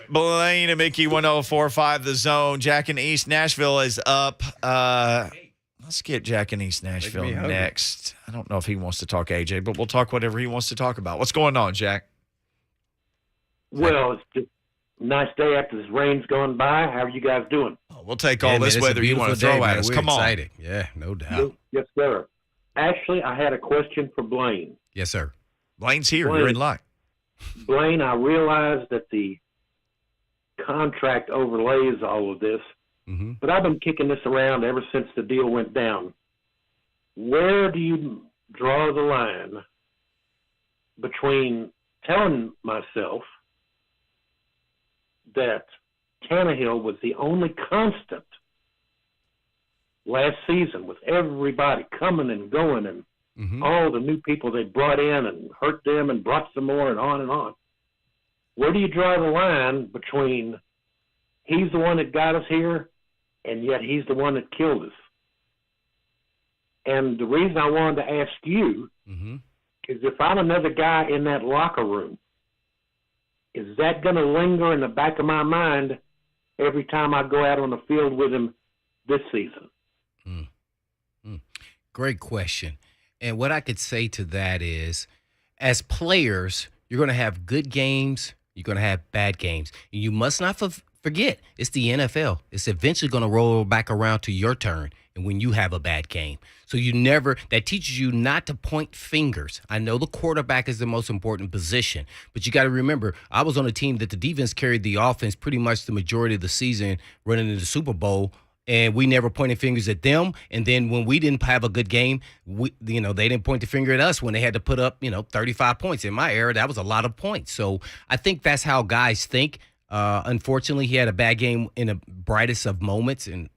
Blaine and Mickey, 104.5 The Zone. Jack in East Nashville is up. Let's get Jack in East Nashville next. I don't know if he wants to talk AJ, but we'll talk whatever he wants to talk about. What's going on, Jack? Well, it's just a nice day after this rain's gone by. How are you guys doing? Oh, we'll take all this weather you want to throw at us. We're Come excited. on. Yeah, no doubt. Yes, sir. Actually, I had a question for Blaine. Yes, sir. Blaine's here. Blaine. You're in line. Blaine, I realize that the contract overlays all of this, but I've been kicking this around ever since the deal went down. Where do you draw the line between telling myself that Tannehill was the only constant last season with everybody coming and going and all the new people they brought in and hurt them and brought some more and on and on? Where do you draw the line between he's the one that got us here and yet he's the one that killed us? And the reason I wanted to ask you is if I'm another guy in that locker room, is that going to linger in the back of my mind every time I go out on the field with him this season? Great question. And what I could say to that is, as players, you're going to have good games, you're going to have bad games. And you must not forget, it's the NFL. It's eventually going to roll back around to your turn and when you have a bad game. So that teaches you not to point fingers. I know the quarterback is the most important position, but you got to remember, I was on a team that the defense carried the offense pretty much the majority of the season running into the Super Bowl, and we never pointed fingers at them. And then when we didn't have a good game, they didn't point the finger at us when they had to put up, 35 points. In my era, that was a lot of points. So I think that's how guys think. Unfortunately, he had a bad game in the brightest of moments, and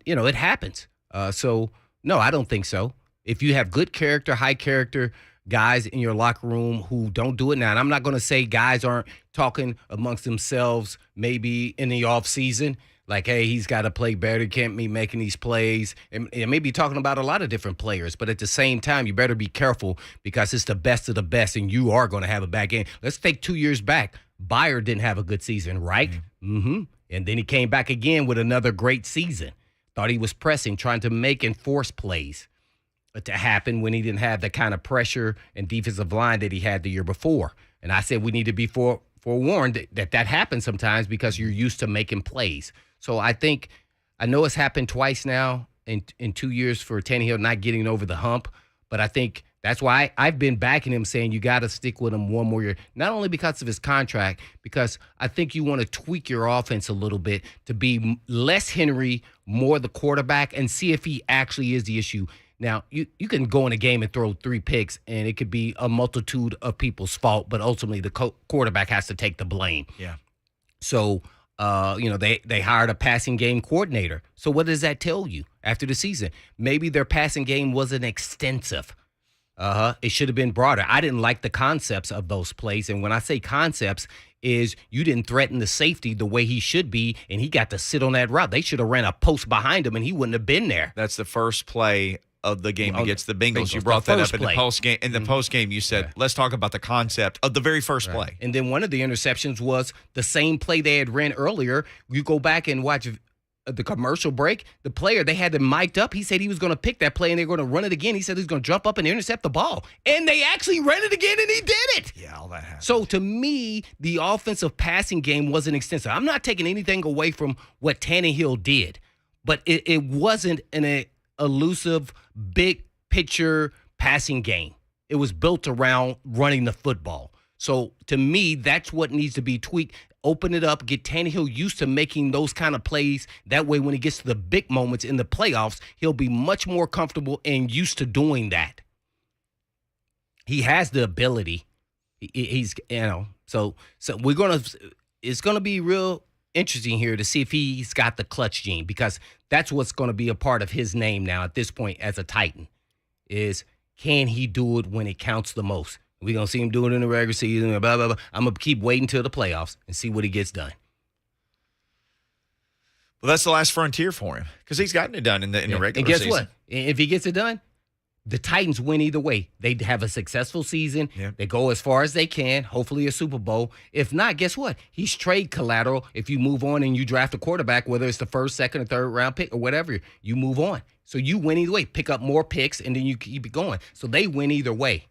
it happens. So no, I don't think so. If you have good character, high character guys in your locker room who don't do it now, and I'm not going to say guys aren't talking amongst themselves maybe in the off season, like, hey, he's got to play better, can't be making these plays, and maybe talking about a lot of different players. But at the same time, you better be careful because it's the best of the best, and you are going to have a bad game. Let's take 2 years back. Bayer didn't have a good season, right? And then he came back again with another great season. Thought he was pressing, trying to make and force plays to happen when he didn't have the kind of pressure and defensive line that he had the year before. And I said we need to be forewarned that happens sometimes because you're used to making plays. So I know it's happened twice now in 2 years for Tannehill not getting over the hump, but I think that's why I've been backing him, saying you got to stick with him one more year, not only because of his contract, because I think you want to tweak your offense a little bit to be less Henry, more the quarterback, and see if he actually is the issue. Now, you can go in a game and throw 3 picks, and it could be a multitude of people's fault, but ultimately the quarterback has to take the blame. Yeah. So, they hired a passing game coordinator. So what does that tell you after the season? Maybe their passing game wasn't extensive. It should have been broader. I didn't like the concepts of those plays. And when I say concepts, is you didn't threaten the safety the way he should be, and he got to sit on that route. They should have ran a post behind him, and he wouldn't have been there. That's the first play of the game against the Bengals. You brought that up in the post game. In the post game, you said, let's talk about the concept of the very first play. And then one of the interceptions was the same play they had ran earlier. You go back and watch the commercial break. The player, they had him mic'd up. He said he was going to pick that play and they're going to run it again. He said he's going to jump up and intercept the ball. And they actually ran it again, and he did it. Yeah, all that happened. So to me, the offensive passing game wasn't extensive. I'm not taking anything away from what Tannehill did, but it wasn't an elusive, big picture passing game. It was built around running the football. So to me, that's what needs to be tweaked. Open it up, get Tannehill used to making those kind of plays. That way, when he gets to the big moments in the playoffs, he'll be much more comfortable and used to doing that. He has the ability. He's, so it's going to be real interesting here to see if he's got the clutch gene, because that's what's going to be a part of his name now at this point as a Titan, is can he do it when it counts the most? We're going to see him do it in the regular season, blah, blah, blah. I'm going to keep waiting till the playoffs and see what he gets done. Well, that's the last frontier for him because he's gotten it done in the regular season. And guess what? If he gets it done, The Titans win either way. They have a successful season. Yeah. They go as far as they can, hopefully a Super Bowl. If not, guess what? He's trade collateral. If you move on and you draft a quarterback, whether it's the first, second, or third round pick or whatever, you move on. So you win either way. Pick up more picks, and then you keep it going. So they win either way.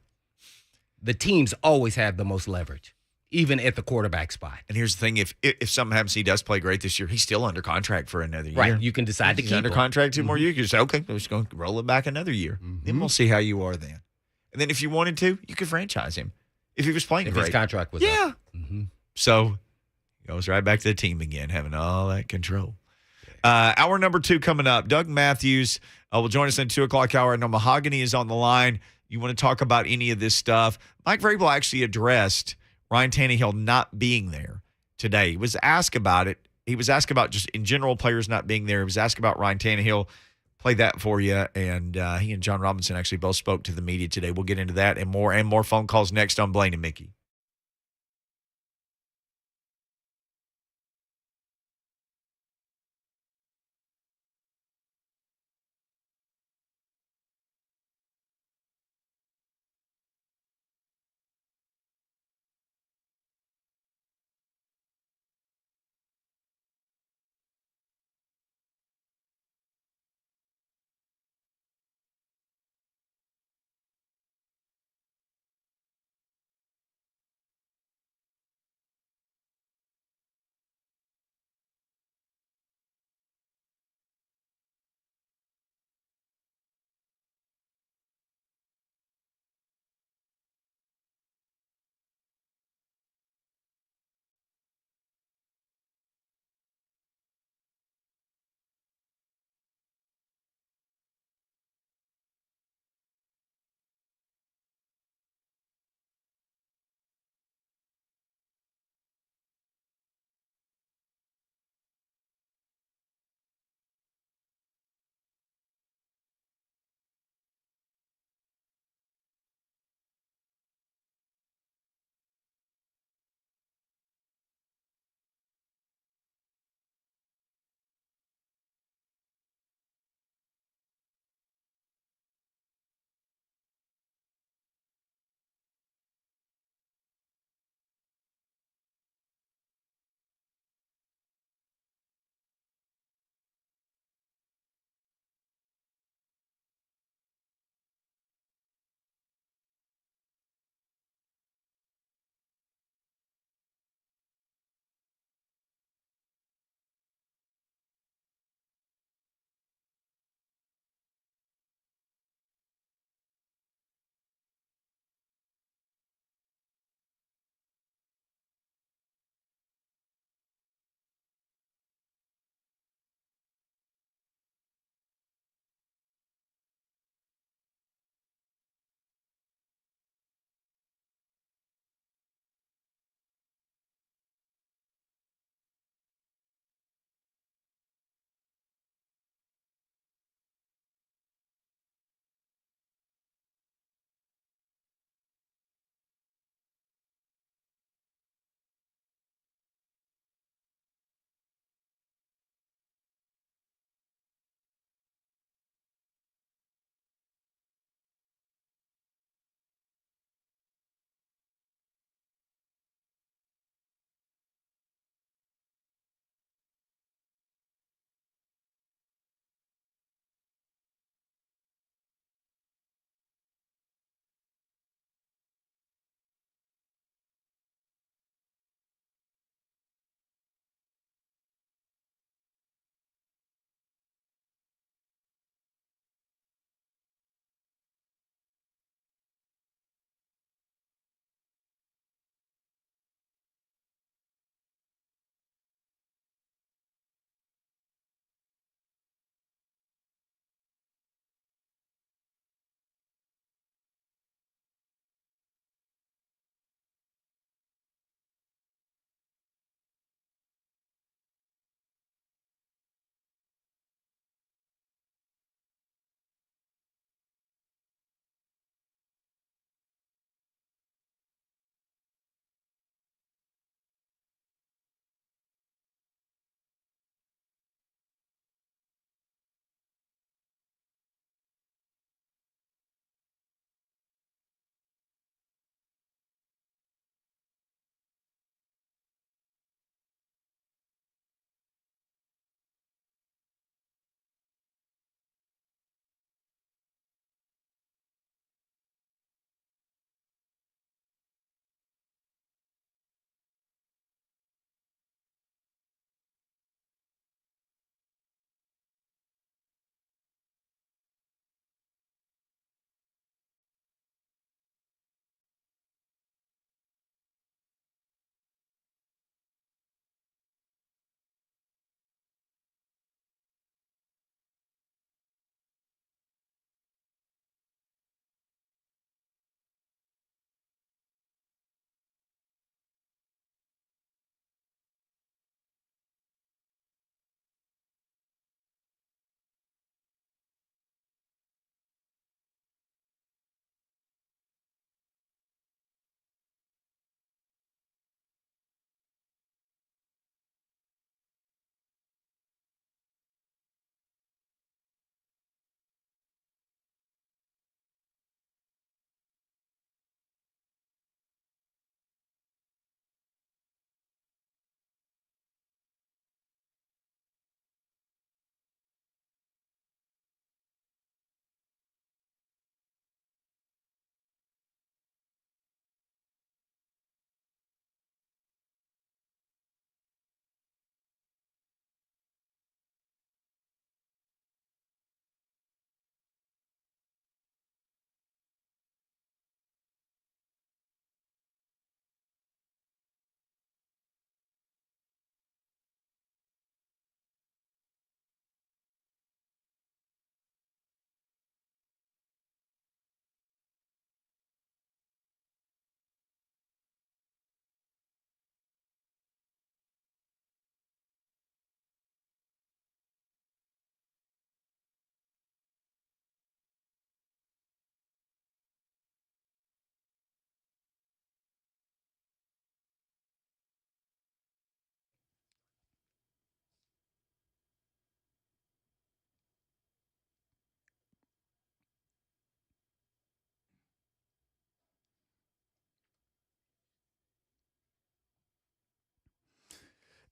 The teams always have the most leverage, even at the quarterback spot. And here's the thing: if something happens, he does play great this year. He's still under contract for another year. Right. You can decide to He's keep under him. contract 2 more years. You can say, okay, we're just going to roll it back another year. Then we'll see how you are then. And then if you wanted to, you could franchise him if he was playing If great. his contract was Yeah. up. Mm-hmm. So he goes right back to the team again, having all that control. Hour number 2 coming up. Doug Mathews will join us in 2 o'clock hour. I know Mahogany is on the line. You want to talk about any of this stuff? Mike Vrabel actually addressed Ryan Tannehill not being there today. He was asked about it. He was asked about just in general players not being there. He was asked about Ryan Tannehill. Play that for you. And he and John Robinson actually both spoke to the media today. We'll get into that and more phone calls next on Blaine and Mickey.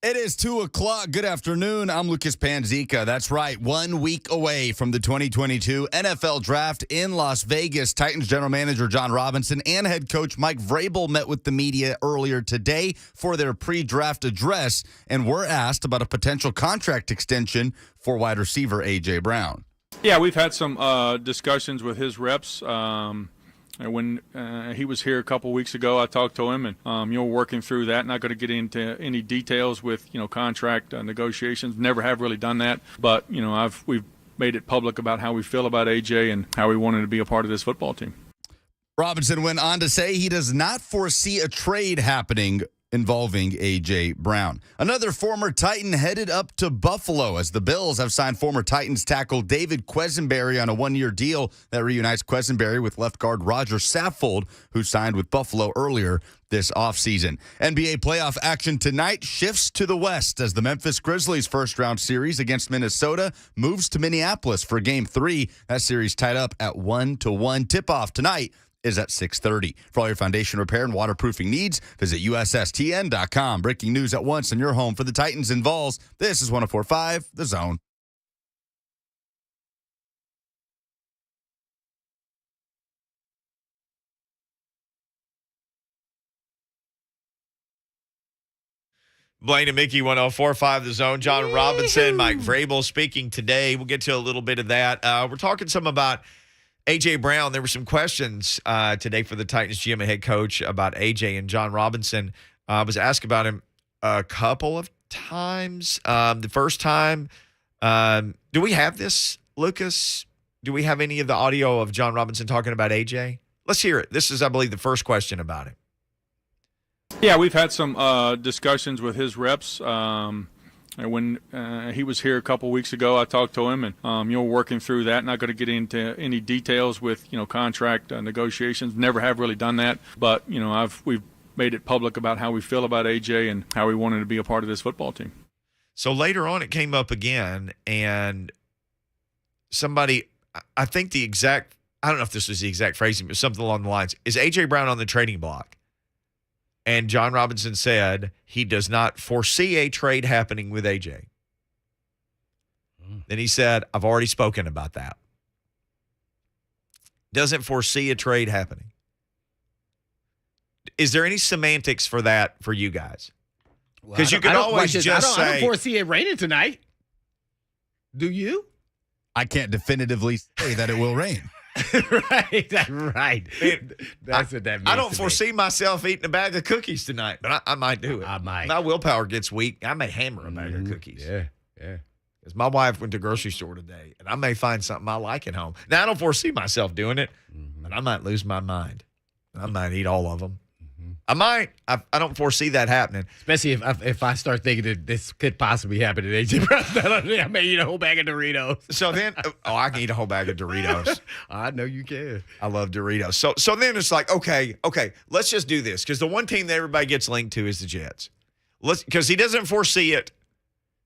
It is 2 o'clock. Good afternoon. I'm Lucas Panzica. That's right. 1 week away from the 2022 NFL Draft in Las Vegas. Titans general manager John Robinson and head coach Mike Vrabel met with the media earlier today for their pre-draft address and were asked about a potential contract extension for wide receiver A.J. Brown. Yeah, we've had some discussions with his reps. When he was here a couple weeks ago, I talked to him, and working through that. Not going to get into any details with contract negotiations. Never have really done that, but we've made it public about how we feel about AJ and how we wanted to be a part of this football team. Robinson went on to say he does not foresee a trade happening involving A.J. Brown. Another former Titan headed up to Buffalo as the Bills have signed former Titans tackle David Quesenberry on a one-year deal that reunites Quesenberry with left guard Roger Saffold, who signed with Buffalo earlier this offseason. NBA playoff action tonight shifts to the West as the Memphis Grizzlies' first-round series against Minnesota moves to Minneapolis for Game 3. That series tied up at 1-1. Tip-off tonight is at 6:30. For all your foundation repair and waterproofing needs, visit USSTN.com. Breaking news at once in your home for the Titans and Vols. This is 104.5 The Zone. Blaine Mickey, 104.5 The Zone. John Robinson, Mike Vrabel speaking today. We'll get to a little bit of that. We're talking some about A.J. Brown. There were some questions today for the Titans GM and head coach about A.J. and John Robinson. Was asked about him a couple of times. The first time, do we have this, Lucas? Do we have any of the audio of John Robinson talking about A.J.? Let's hear it. This is, I believe, the first question about him. Yeah, we've had some discussions with his reps. When he was here a couple weeks ago, I talked to him, and working through that. Not going to get into any details with contract negotiations. Never have really done that, but we've made it public about how we feel about AJ and how we wanted to be a part of this football team. So later on, it came up again, and somebody, I think I don't know if this was the exact phrasing, but something along the lines: is AJ Brown on the trading block? And John Robinson said he does not foresee a trade happening with AJ. Then he said, I've already spoken about that. Doesn't foresee a trade happening. Is there any semantics for that for you guys? Because you can always just say, I don't foresee it raining tonight. Do you? I can't definitively say that it will rain. Right. That's what that means. I don't foresee myself eating a bag of cookies tonight, but I might do it. I might. My willpower gets weak. I may hammer a bag of cookies. Yeah. Because my wife went to the grocery store today, and I may find something I like at home. Now, I don't foresee myself doing it, but I might lose my mind. I might eat all of them. I might. I don't foresee that happening. Especially if I start thinking that this could possibly happen at AJ Brown. I may eat a whole bag of Doritos. So then, I can eat a whole bag of Doritos. I know you can. I love Doritos. So then it's like, okay, let's just do this. Because the one team that everybody gets linked to is the Jets. Because he doesn't foresee it.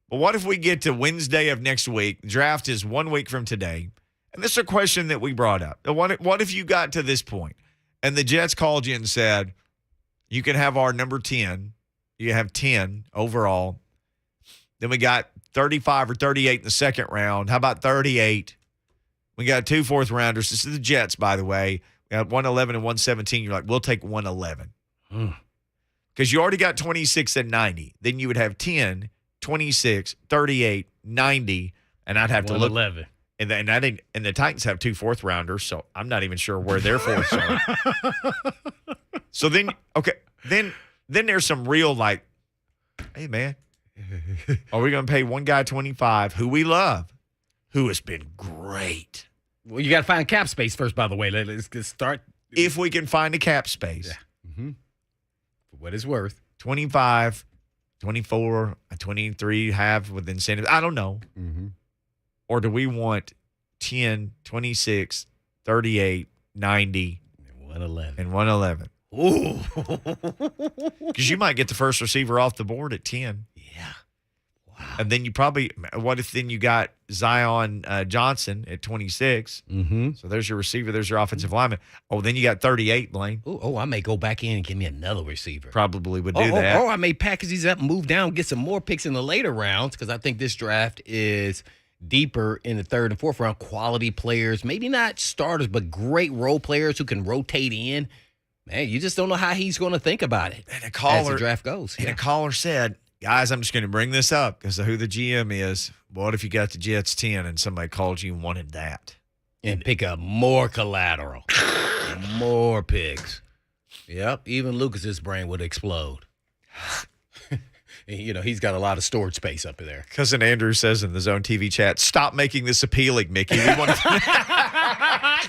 But what if we get to Wednesday of next week? Draft is 1 week from today. And this is a question that we brought up. What if you got to this point and the Jets called you and said, you can have our number 10. You have 10 overall. Then we got 35 or 38 in the second round. How about 38? We got 2 fourth-rounders. This is the Jets, by the way. We got 111 and 117. You're like, we'll take 111. Because you already got 26 and 90. Then you would have 10, 26, 38, 90, and I'd have to look. 111. And the Titans have 2 fourth-rounders, so I'm not even sure where their fourths are. So then, then there's some real like, hey, man, are we going to pay one guy 25 who we love, who has been great? Well, you got to find cap space first, by the way. Let's get start. If we can find a cap space. Yeah. For what it's worth. 25, 24, 23 have with incentives. I don't know. Or do we want 10, 26, 38, 90, and 111? Ooh. Because you might get the first receiver off the board at 10. Yeah. And then what if then you got Zion Johnson at 26? Mm-hmm. So there's your receiver. There's your offensive lineman. Oh, then you got 38, Blaine. Oh, I may go back in and give me another receiver. Probably would do that. Or I may package these up, move down, get some more picks in the later rounds because I think this draft is deeper in the third and fourth round. Quality players, maybe not starters, but great role players who can rotate in. Man, you just don't know how he's going to think about it And as the draft goes. And a caller said, guys, I'm just going to bring this up because of who the GM is. What if you got the Jets 10 and somebody called you and wanted that? And pick up more collateral, more picks. Yep, even Lucas's brain would explode. He's got a lot of storage space up there. Cousin Andrew says in the Zone TV chat, stop making this appealing, Mickey. We want to,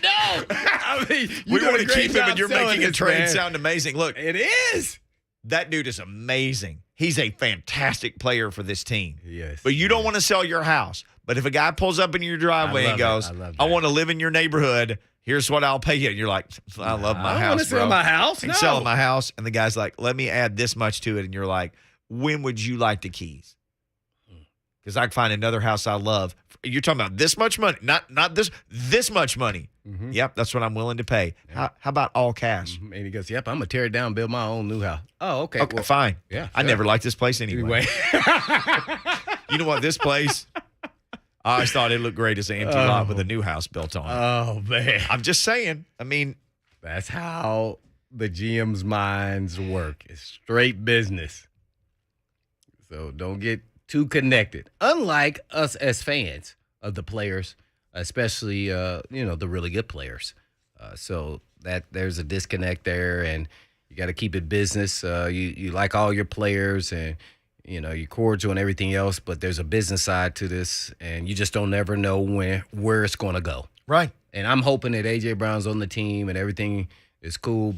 No, I mean, we want to keep him, and you're making a trade sound amazing. Look, it is. that dude is amazing. He's a fantastic player for this team. Yes. But you don't want to sell your house. But if a guy pulls up in your driveway and goes, I want to live in your neighborhood, here's what I'll pay you. And you're like, I love my I don't house, want to sell my house. I'm No. selling my house. And the guy's like, let me add this much to it. And you're like, when would you like the keys? Because I can find another house I love. You're talking about this much money, not this much money. Mm-hmm. Yep, that's what I'm willing to pay. How about all cash? And he goes, yep, I'm going to tear it down and build my own new house. Oh, okay. Okay, fine. Yeah, I sure. never liked this place anyway. You know what? This place, I always thought it looked great as an empty lot with a new house built on it. Oh, man. I'm just saying. I mean, That's how the GM's minds work. It's straight business. So don't get too connected. Unlike us as fans of the players, especially the really good players. So that there's a disconnect there, and you got to keep it business. You like all your players, and you're cordial and everything else, but there's a business side to this, and you just don't ever know where it's going to go. right. And I'm hoping that A.J. Brown's on the team and everything is cool,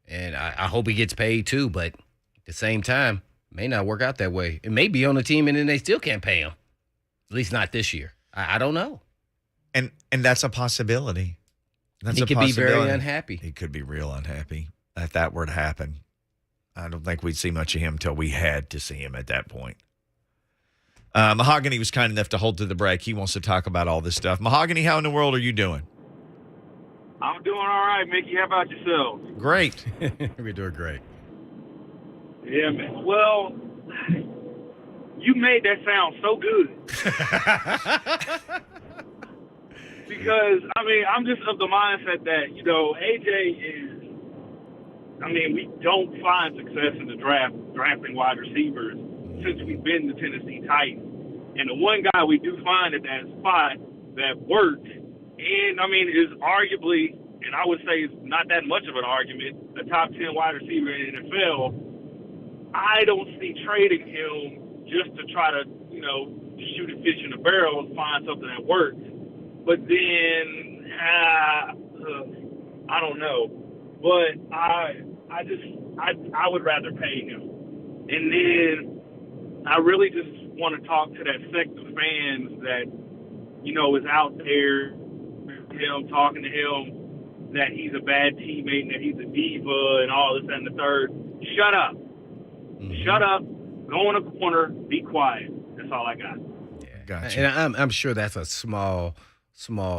and I hope he gets paid too, but at the same time, may not work out that way. It may be on the team and then they still can't pay him. At least not this year. I don't know. And that's a possibility. That's He a could be very possibility. unhappy. He could be real unhappy if that were to happen. I don't think we'd see much of him until we had to see him at that point. Mahogany was kind enough to hold through the break. He wants to talk about all this stuff. Mahogany, how in the world are you doing? I'm doing all right, Mickey. How about yourself? Great. We're doing great. Yeah, man. Well, you made that sound so good. Because, I'm just of the mindset that, AJ is, we don't find success in the draft, drafting wide receivers since we've been the Tennessee Titans. And the one guy we do find at that spot that works, and, is arguably, and I would say it's not that much of an argument, a top 10 wide receiver in the NFL, I don't see trading him just to try to, shoot a fish in a barrel and find something that works. But then, I don't know. But I would rather pay him. And then I really just want to talk to that sect of fans that, is out there, talking to him, that he's a bad teammate and that he's a diva and all this and the third. Shut up. Mm-hmm. Shut up. Go in a corner. Be quiet. That's all I got. Yeah. Gotcha. And I'm sure that's a small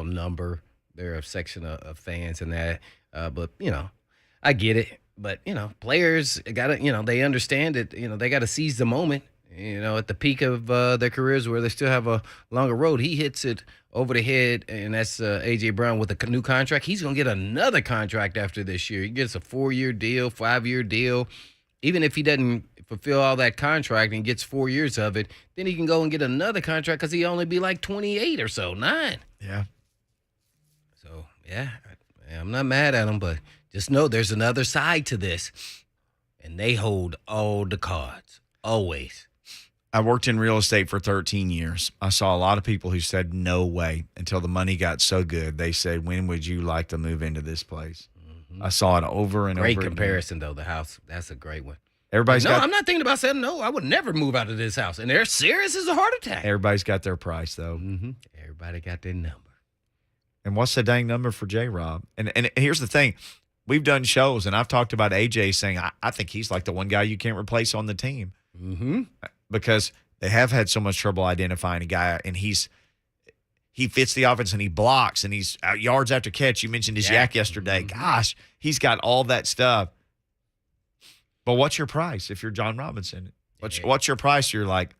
number. There are a section of fans in that. But, I get it. But, players got to, they understand it. They got to seize the moment. At the peak of their careers where they still have a longer road, he hits it over the head, and that's A.J. Brown with a new contract. He's going to get another contract after this year. He gets a 4-year deal, 5-year deal. Even if he doesn't fulfill all that contract and gets 4 years of it, then he can go and get another contract because he'll only be like 28 or so, 9. Yeah. So, yeah, I'm not mad at him, but just know there's another side to this, and they hold all the cards, always. I worked in real estate for 13 years. I saw a lot of people who said no way until the money got so good. They said, when would you like to move into this place? Mm-hmm. I saw it over and great over. Great comparison, though, the house. That's a great one. I'm not thinking about saying no. I would never move out of this house. And they're serious as a heart attack. Everybody's got their price, though. Mm-hmm. Everybody got their number. And what's the dang number for J-Rob? And here's the thing. We've done shows, and I've talked about AJ saying, I think he's like the one guy you can't replace on the team. Mm-hmm. Because They have had so much trouble identifying a guy, and he fits the offense, and he blocks, and he's out yards after catch. You mentioned his yak yesterday. Gosh, he's got all that stuff. But what's your price if you're John Robinson? What's your price? You're like,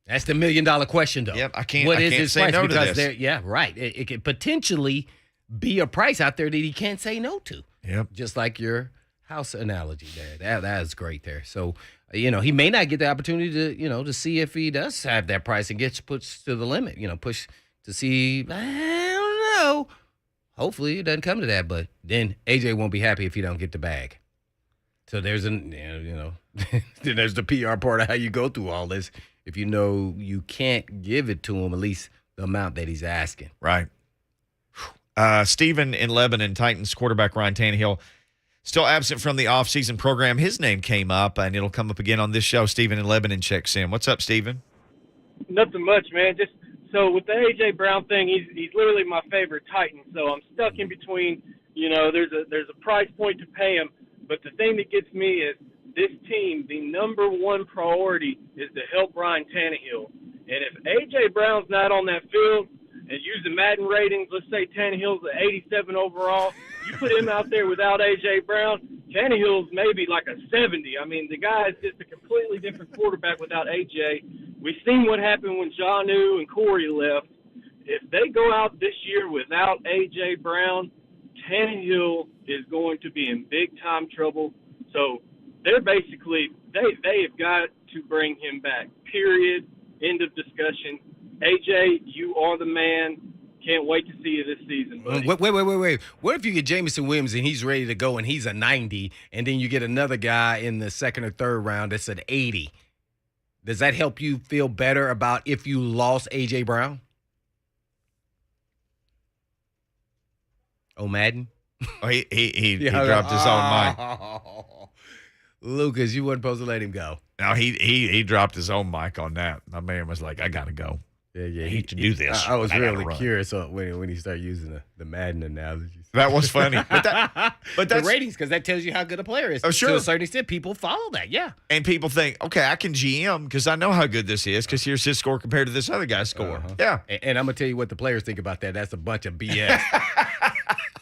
that's the $1 million question, though. Yep, I can't. What I is can't his say price? no to Because this. yeah, right. It could potentially be a price out there that he can't say no to. Yep. Just like your house analogy there. That is great there. So, he may not get the opportunity to, to see if he does have that price and gets pushed to the limit, push to see, I don't know. Hopefully it doesn't come to that, but then AJ won't be happy if he don't get the bag. So there's then there's the PR part of how you go through all this. If you know you can't give it to him, at least the amount that he's asking. Right. Stephen in Lebanon, Titans quarterback Ryan Tannehill, still absent from the offseason program. His name came up, and it'll come up again on this show. Stephen in Lebanon checks in. What's up, Stephen? Nothing much, man. Just so with the A.J. Brown thing, he's literally my favorite Titan. So I'm stuck in between. There's a price point to pay him, but the thing that gets me is this team. The number one priority is to help Ryan Tannehill. And if A.J. Brown's not on that field and using Madden ratings, let's say Tannehill's an 87 overall, you put him out there without A.J. Brown, Tannehill's maybe like a 70. I mean, the guy is just a completely different quarterback without A.J. We've seen what happened when Jonnu and Corey left. If they go out this year without A.J. Brown, Tannehill is going to be in big-time trouble. So they're basically they have got to bring him back, period, end of discussion. A.J., you are the man. Can't wait to see you this season, buddy. Wait. What if you get Jameson Williams and he's ready to go and he's a 90, and then you get another guy in the second or third round that's an 80? Does that help you feel better about if you lost A.J. Brown? Oh, Madden? Oh, he dropped his own mic. Lucas, you weren't supposed to let him go. No, he dropped his own mic on that. My man was like, I got to go. Yeah. I hate to do this. I was really run. curious when he started using the Madden analogies. That was funny. But the that's ratings, because that tells you how good a player is. Oh, sure. To a certain extent, people follow that, yeah. And people think, okay, I can GM because I know how good this is because here's his score compared to this other guy's score. Uh-huh. Yeah. And I'm going to tell you what the players think about that. That's a bunch of BS.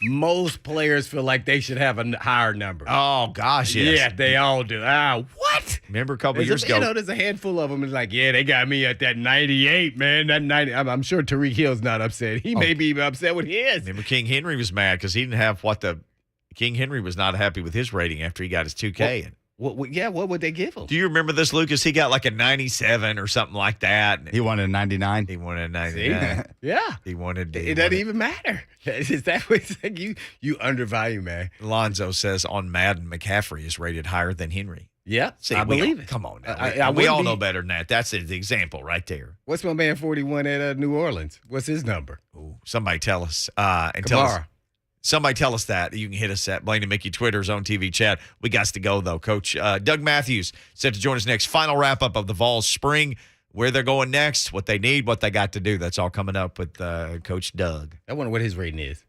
Most players feel like they should have a higher number. Oh, gosh, yes. Yeah, they all do. What? Remember a couple years ago. There's a handful of them that's like, yeah, they got me at that 98, man. That 90. I'm sure Tariq Hill's not upset. He may be even upset with his. Remember King Henry was mad because he didn't have King Henry was not happy with his rating after he got his 2K. What would they give him? Do you remember this, Lucas? He got like a 97 or something like that. He wanted a 99. He wanted a 99. Yeah. He wanted. It doesn't even matter. Is that what it's like? You undervalue, man. Lonzo says on Madden, McCaffrey is rated higher than Henry. Yeah, See, I believe it. Come on now. We all know better than that. That's the example right there. What's my man 41 at New Orleans? What's his number? Ooh, somebody tell us. Somebody tell us that. You can hit us at Blaine and Mickey Twitter's own TV chat. We got to go, though. Coach Doug Mathews set to join us next. Final wrap-up of the Vols spring, where they're going next, what they need, what they got to do. That's all coming up with Coach Doug. I wonder what his rating is.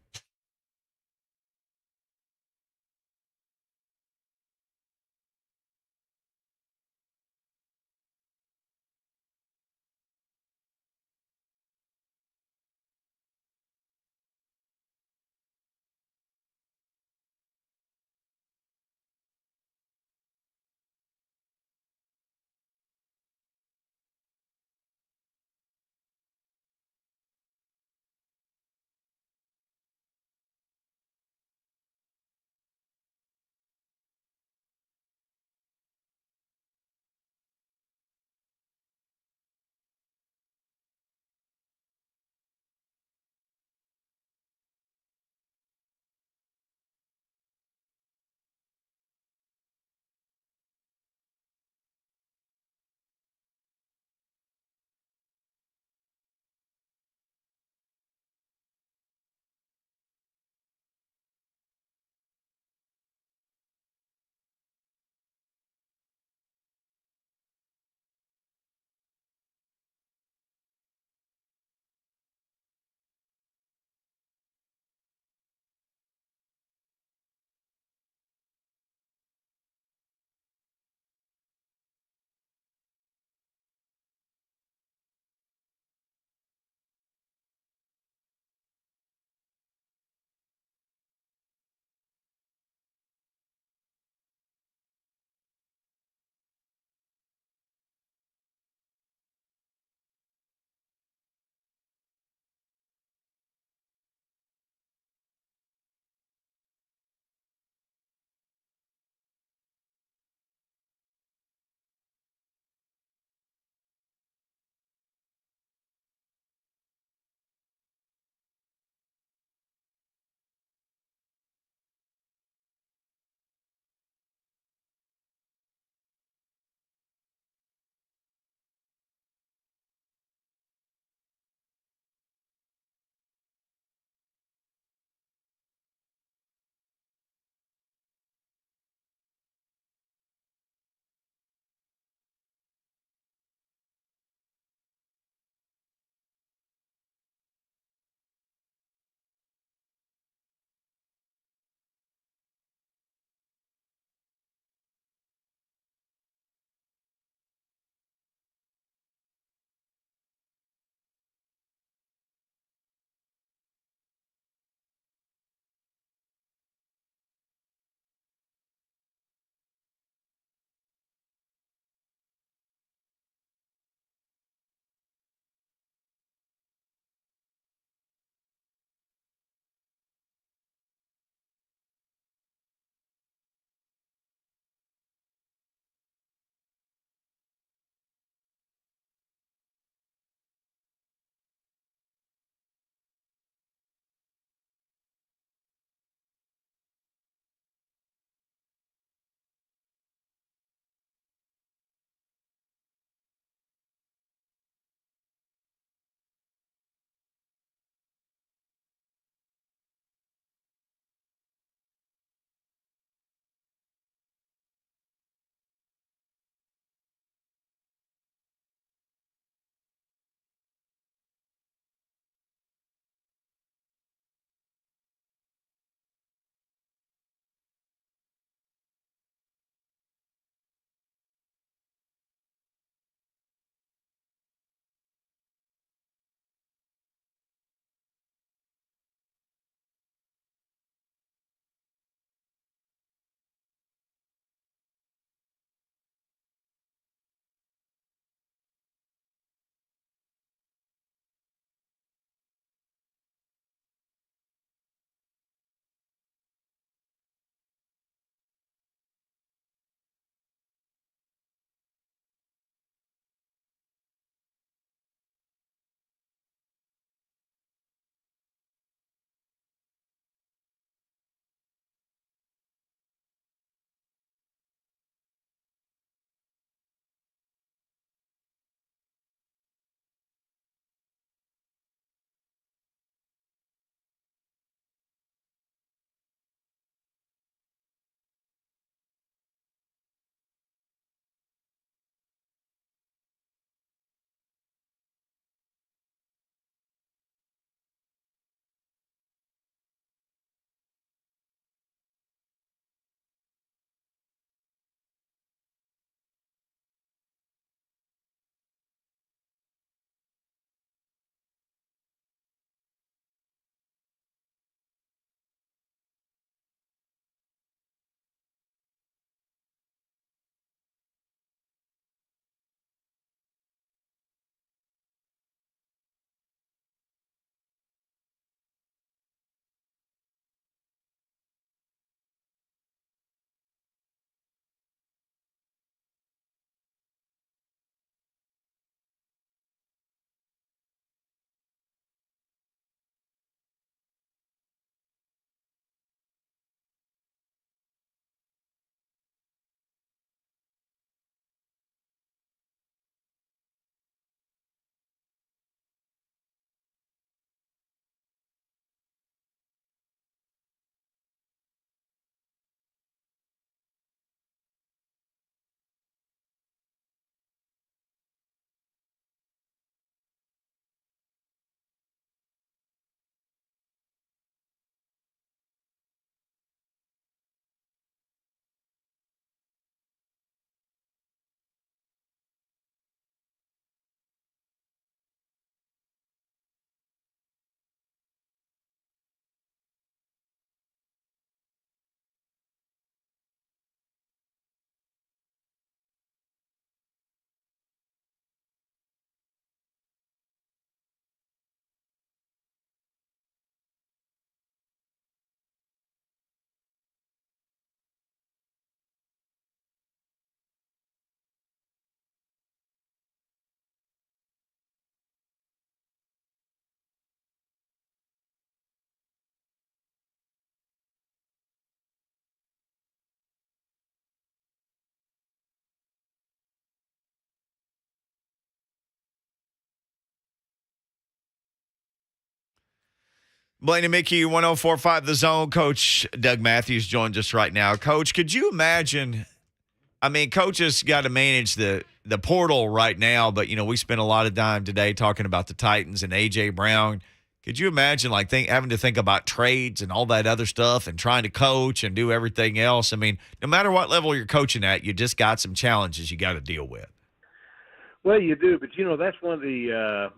Blaine Mickey, 104.5 The Zone. Coach Doug Mathews joins us right now. Coach, could you imagine? I mean, coaches got to manage the portal right now, but, we spent a lot of time today talking about the Titans and A.J. Brown. Could you imagine, having to think about trades and all that other stuff and trying to coach and do everything else? I mean, no matter what level you're coaching at, you just got some challenges you got to deal with. Well, you do, but, that's one of the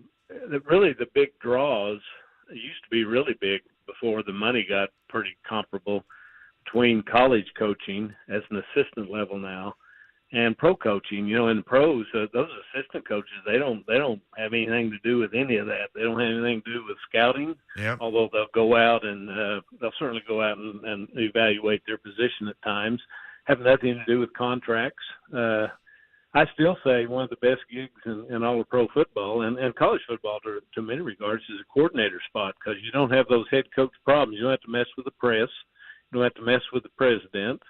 big draws. It used to be really big before the money got pretty comparable between college coaching as an assistant level now and pro coaching. In the pros, those assistant coaches, they don't have anything to do with any of that. They don't have anything to do with scouting. Yep. Although they'll go out and they'll certainly go out and evaluate their position at times. Have nothing to do with contracts. I still say one of the best gigs in all of pro football and college football to many regards is a coordinator spot, because you don't have those head coach problems. You don't have to mess with the press. You don't have to mess with the president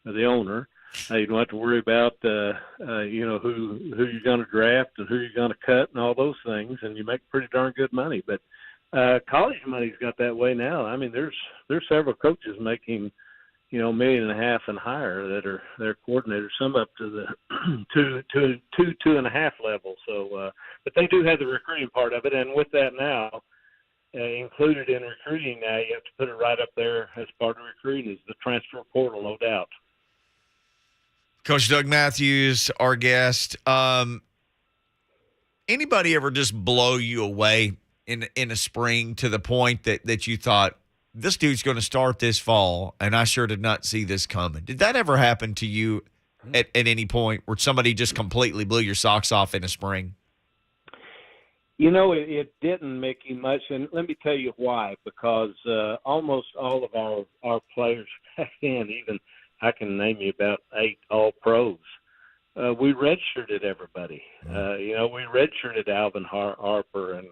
or the owner. You don't have to worry about who you're going to draft and who you're going to cut and all those things, and you make pretty darn good money. But college money's got that way now. I mean, there's several coaches making $1.5 million and higher that are their coordinators, some up to the 2.5 level. So, but they do have the recruiting part of it, and with that now included in recruiting, now you have to put it right up there as part of recruiting is the transfer portal, no doubt. Coach Doug Mathews, our guest. Anybody ever just blow you away in a spring to the point that you thought, this dude's going to start this fall, and I sure did not see this coming? Did that ever happen to you at any point where somebody just completely blew your socks off in a spring? It didn't, Mickey, much, and let me tell you why. Because almost all of our players back then, even I can name you about 8 All-Pros, we redshirted everybody. We redshirted Alvin Harper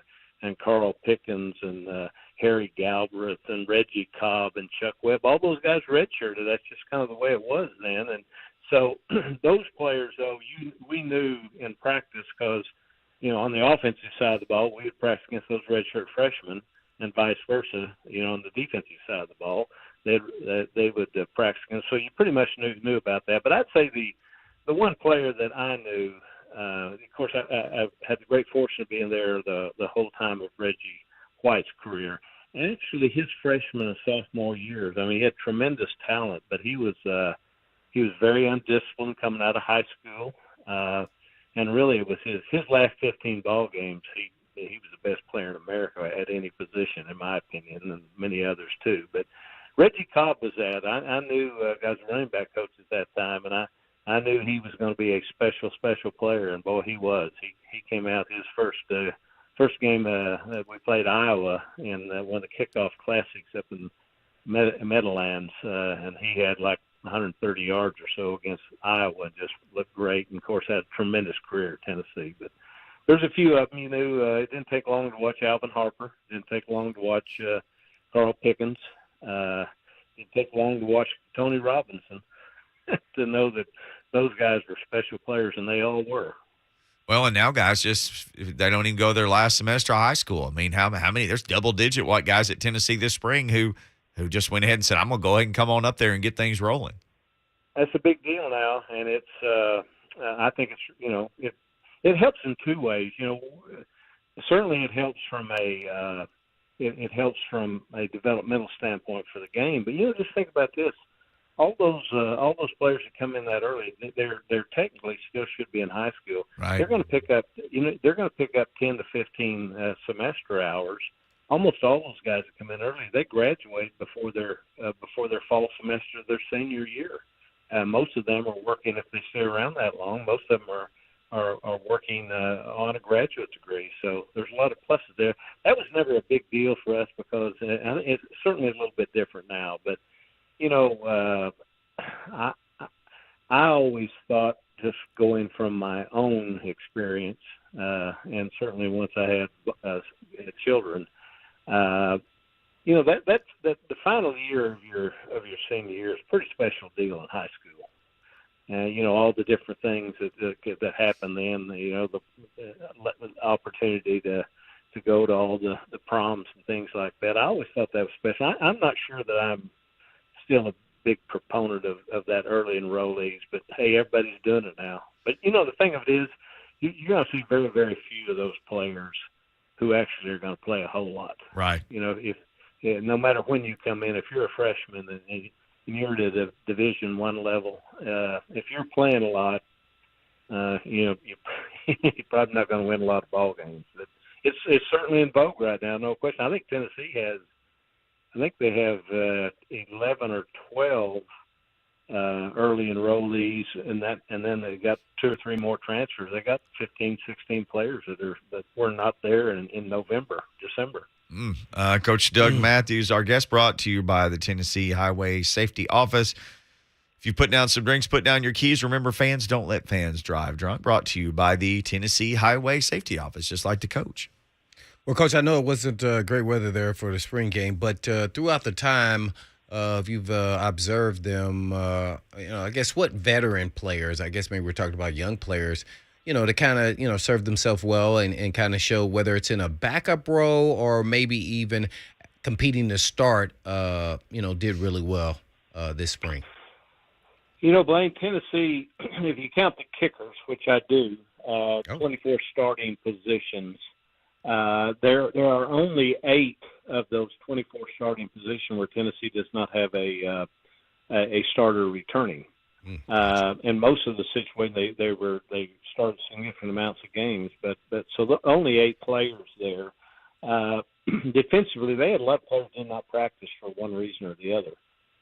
and Carl Pickens and Harry Galbraith and Reggie Cobb and Chuck Webb. All those guys redshirted. That's just kind of the way it was then. And so those players, though, we knew in practice, because, on the offensive side of the ball, we would practice against those redshirt freshmen, and vice versa, on the defensive side of the ball, they would practice against. So you pretty much knew about that. But I'd say the one player that I knew, of course, I've had the great fortune of being there the whole time of Reggie White's career. And actually, his freshman and sophomore years, I mean, he had tremendous talent, but he was very undisciplined coming out of high school. And really, it was his last 15 ball games. He was the best player in America at any position, in my opinion, and many others too. But Reggie Cobb was that. I knew I was a running back coach at that time, and I knew he was going to be a special player, and boy, he was. He came out his first game that we played Iowa in one of the kickoff classics up in Meadowlands, and he had like 130 yards or so against Iowa and just looked great. And, of course, had a tremendous career at Tennessee. But there's a few of them, it didn't take long to watch Alvin Harper. It didn't take long to watch Carl Pickens. It didn't take long to watch Tony Robinson to know that those guys were special players, and they all were. Well, and now guys they don't even go their last semester of high school. I mean, how many? There's double-digit white guys at Tennessee this spring who just went ahead and said, I'm going to go ahead and come on up there and get things rolling. That's a big deal now, and it's I think it's it helps in two ways. Certainly it helps from it helps from a developmental standpoint for the game. But just think about this: all those players that come in that early, they're technically still should be in high school. Right. They're going to pick up they're going to pick up 10 to 15 semester hours. Almost all those guys that come in early, they graduate before their fall semester of their senior year. Most of them are working, if they stay around that long. Most of them are working on a graduate degree. So there's a lot of pluses there. That was never a big deal for us because it's certainly a little bit different now. But I always thought, just going from my own experience, and certainly once I had children. That's the final year of your senior year is a pretty special deal in high school. All the different things that happen then. The opportunity to to go to all the proms and things like that. I always thought that was special. I'm not sure that I'm still a big proponent of that early enrollees, but hey, everybody's doing it now. But the thing of it is, you're going to see very, very few of those players who actually are going to play a whole lot. Right. No matter when you come in, if you're a freshman and you're at a Division I level, if you're playing a lot, you're probably not going to win a lot of ball games. But it's certainly in vogue right now, no question. I think Tennessee has. I think they have 11 or 12 early enrollees, and then they got 2 or 3 more transfers. They got 15, 16 players that were not there in November, December. Coach Doug Mathews, our guest, brought to you by the Tennessee Highway Safety Office. If you put down some drinks, put down your keys. Remember, fans don't let fans drive drunk. Brought to you by the Tennessee Highway Safety Office, just like the coach. Well, Coach, I know it wasn't great weather there for the spring game, but throughout the time you've observed them, I guess what veteran players, I guess maybe we're talking about young players, to kind of, serve themselves well and kind of show whether it's in a backup role or maybe even competing to start, did really well this spring. Blaine, Tennessee, if you count the kickers, which I do, 24 starting positions, there are only 8 of those 24 starting positions where Tennessee does not have a starter returning. And most of the situations they started significant amounts of games, but so only 8 players there. Defensively, they had a lot of players who did not practice for one reason or the other.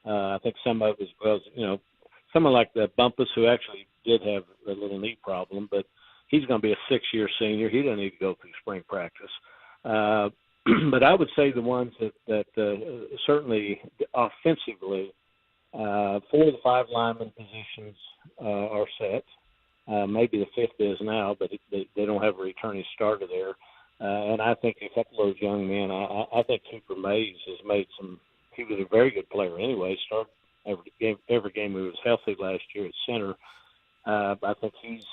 I think some of it was someone like the Bumpus, who actually did have a little knee problem, but he's going to be a 6-year senior. He doesn't need to go through spring practice. But I would say the ones that certainly offensively, 4 of the 5 lineman positions are set. Maybe the 5th is now, but they don't have a returning starter there. And I think a couple of those young men, I think Cooper Mays has made some – he was a very good player anyway. Started every game he was healthy last year at center. I think he's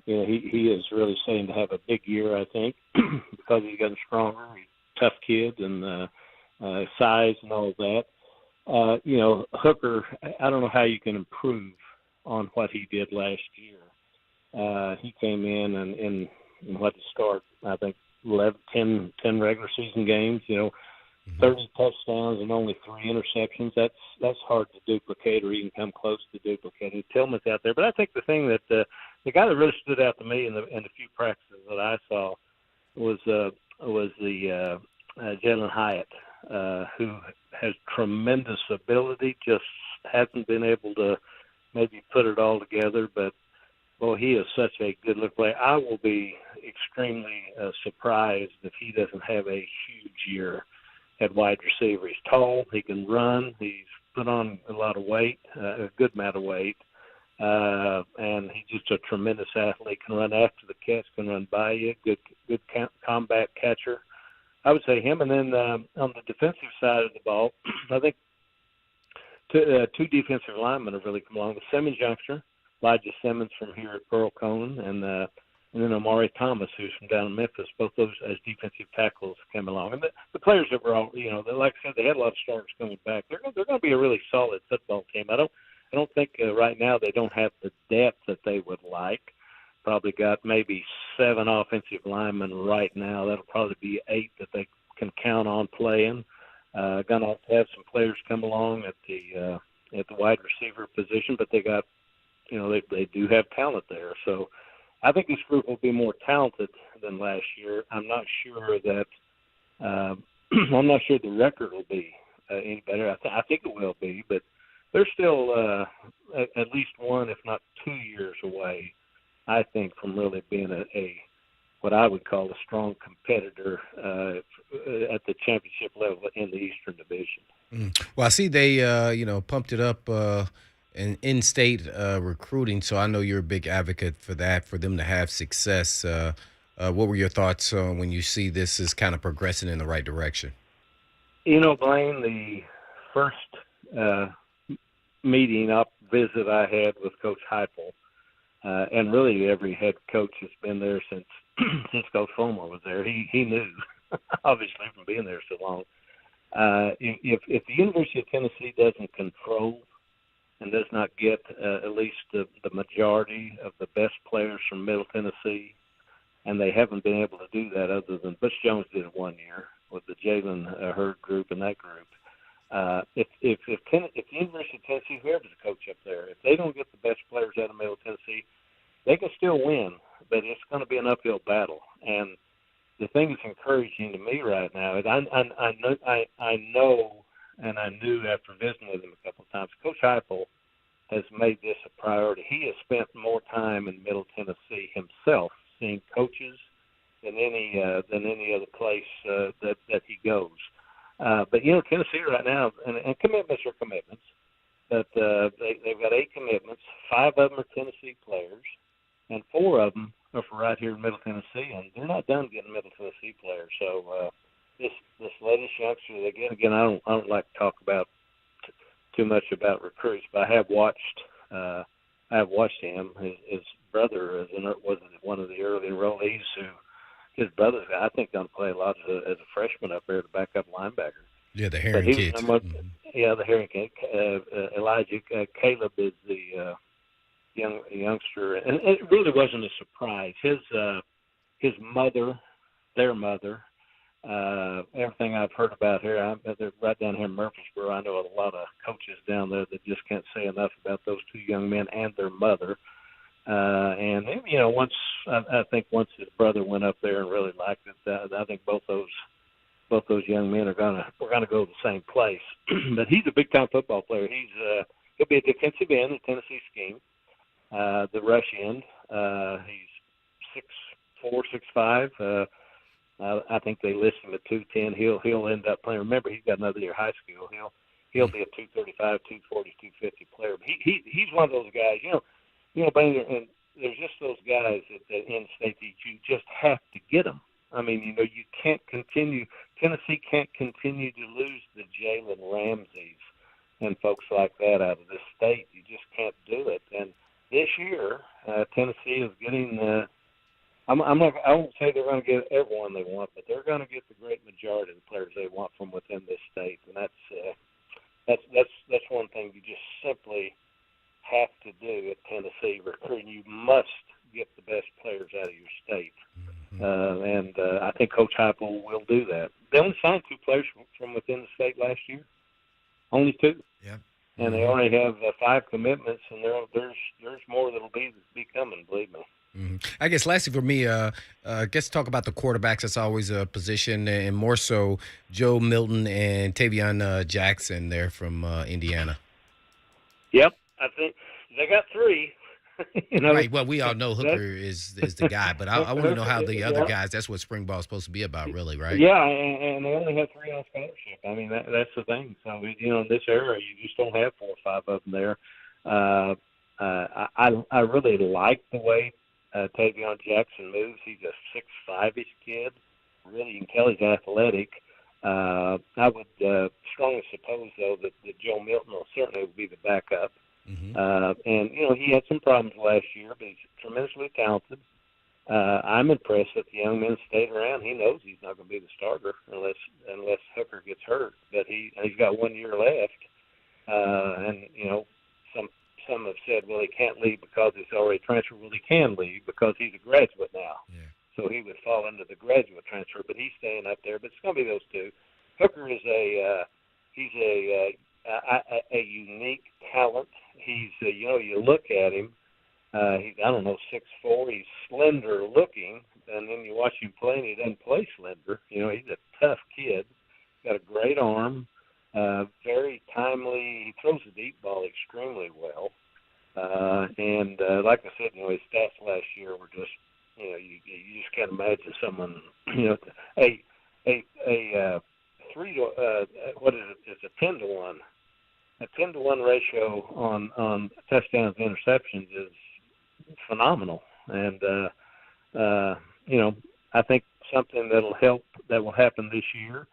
he is really starting to have a big year, I think, because he's gotten stronger. He's a tough kid and size and all of that. Hooker, I don't know how you can improve on what he did last year. He came in and what to start, I think, 10 regular season games, 30 touchdowns and only 3 interceptions. That's hard to duplicate or even come close to duplicating. Tillman's out there. But I think the thing that the guy that really stood out to me in the few practices that I saw was the Jalen Hyatt, who has tremendous ability, just hasn't been able to maybe put it all together. But, boy, he is such a good-looking player. I will be extremely surprised if he doesn't have a huge year at wide receiver. He's tall. He can run. He's put on a lot of weight, a good amount of weight. And he's just a tremendous athlete. Can run after the catch, can run by you, good combat catcher. I would say him. And then on the defensive side of the ball, I think 2 defensive linemen have really come along. The Simmons youngster, Elijah Simmons from here at Pearl Cohn, and then Amari Thomas, who's from down in Memphis. Both those as defensive tackles came along. And the players that were all, like I said, they had a lot of starters coming back. They're going to be a really solid football team. I don't think right now they don't have the depth that they would like. Probably got maybe 7 offensive linemen right now. That'll probably be 8 that they can count on playing. Going to have some players come along at the wide receiver position, but they got, they do have talent there. So I think this group will be more talented than last year. I'm not sure that I'm not sure the record will be any better. I think it will be, but they're still at least 1, if not 2 years away, I think, from really being a what I would call a strong competitor at the championship level in the Eastern Division. Well, I see they pumped it up in-state recruiting, so I know you're a big advocate for that, for them to have success. What were your thoughts when you see this is kind of progressing in the right direction? Blaine, the first visit I had with Coach Heupel, and really every head coach has been there since since Coach Fulmer was there. He knew, obviously, from being there so long. If the University of Tennessee doesn't control and does not get at least the majority of the best players from Middle Tennessee, and they haven't been able to do that other than Butch Jones did it 1 year with the Jalen Hurd group and that group. If the University of Tennessee, whoever's the coach up there, if they don't get the best players out of Middle Tennessee, they can still win, but it's going to be an uphill battle. And the thing that's encouraging to me right now is I know, and I knew after visiting with him a couple of times, Coach Heupel has made this a priority. He has spent more time in Middle Tennessee himself, seeing coaches than any other place that he goes. But Tennessee right now, and commitments are commitments, but they've got 8 commitments. 5 of them are Tennessee players, and 4 of them are for right here in Middle Tennessee, and they're not done getting Middle Tennessee players. So this latest youngster they get, again, I don't like to talk about too much about recruits, but I have watched him. His brother was one of the early enrollees who. His brother's, I think, going to play a lot as a freshman up there to back up linebacker. Yeah, the Herring kids. Yeah, the Herring kid. Elijah Caleb is the youngster, and it really wasn't a surprise. His mother, their mother, everything I've heard about here, they're right down here in Murfreesboro. I know a lot of coaches down there that just can't say enough about those 2 young men and their mother. And I think once his brother went up there and really liked it, I think both those young men we're gonna go to the same place. But he's a big time football player. He'll be a defensive end in Tennessee scheme, the rush end. He's 6'4", 6'5". I think they list him at 210. He'll end up playing. Remember, he's got another year of high school. He'll be a 235, 240, 250 player. But he's one of those guys. Blaine, and there's just those guys at in-state that you just have to get them. I mean, you can't continue. Tennessee can't continue to lose the Jalen Ramseys and folks like that out of this state. You just can't do it. And this year, Tennessee is getting. I won't say they're going to get everyone they want, but they're going to get the great majority of the players they want from within this state, and that's one thing you just simply have to do at Tennessee recruiting. You must get the best players out of your state. And I think Coach Heupel will do that. They only signed 2 players from within the state last year. Only 2. Yeah. And they already have 5 commitments, and there's more that'll be coming, believe me. I guess lastly for me, guess talk about the quarterbacks. That's always a position, and more so Joe Milton and Tavion Jackson there from Indiana. Yep. I think they got 3. Right. Well, we all know Hooker is the guy, but I want to know how the other guys. That's what spring ball is supposed to be about, really, right? Yeah, and they only have 3 on scholarship. I mean, that's the thing. So in this era, you just don't have 4 or 5 of them there. I really like the way Tavion Jackson moves. He's a 6'5"-ish kid. Really, you can tell he's athletic. I would strongly suppose, though, that Joe Milton will certainly be the backup. And he had some problems last year, but he's tremendously talented. I'm impressed that the young man stayed around. He knows he's not going to be the starter unless Hooker gets hurt. But he's got 1 year left, and some have said, well, he can't leave because he's already transferred. Well, he can leave because he's a graduate now, so he would fall into the graduate transfer. But he's staying up there. But it's going to be those 2. Hooker is a unique talent. He's you look at him. He's 6'4". He's slender looking, and then you watch him play, and he doesn't play slender. He's a tough kid. Got a great arm. Very timely. He throws the deep ball extremely well. And like I said, his stats last year were just, you just can't imagine someone, a 3 to what is it? It's a 10-to-1. A 10-to-1 ratio on touchdowns and interceptions is phenomenal. And I think something that will happen this year.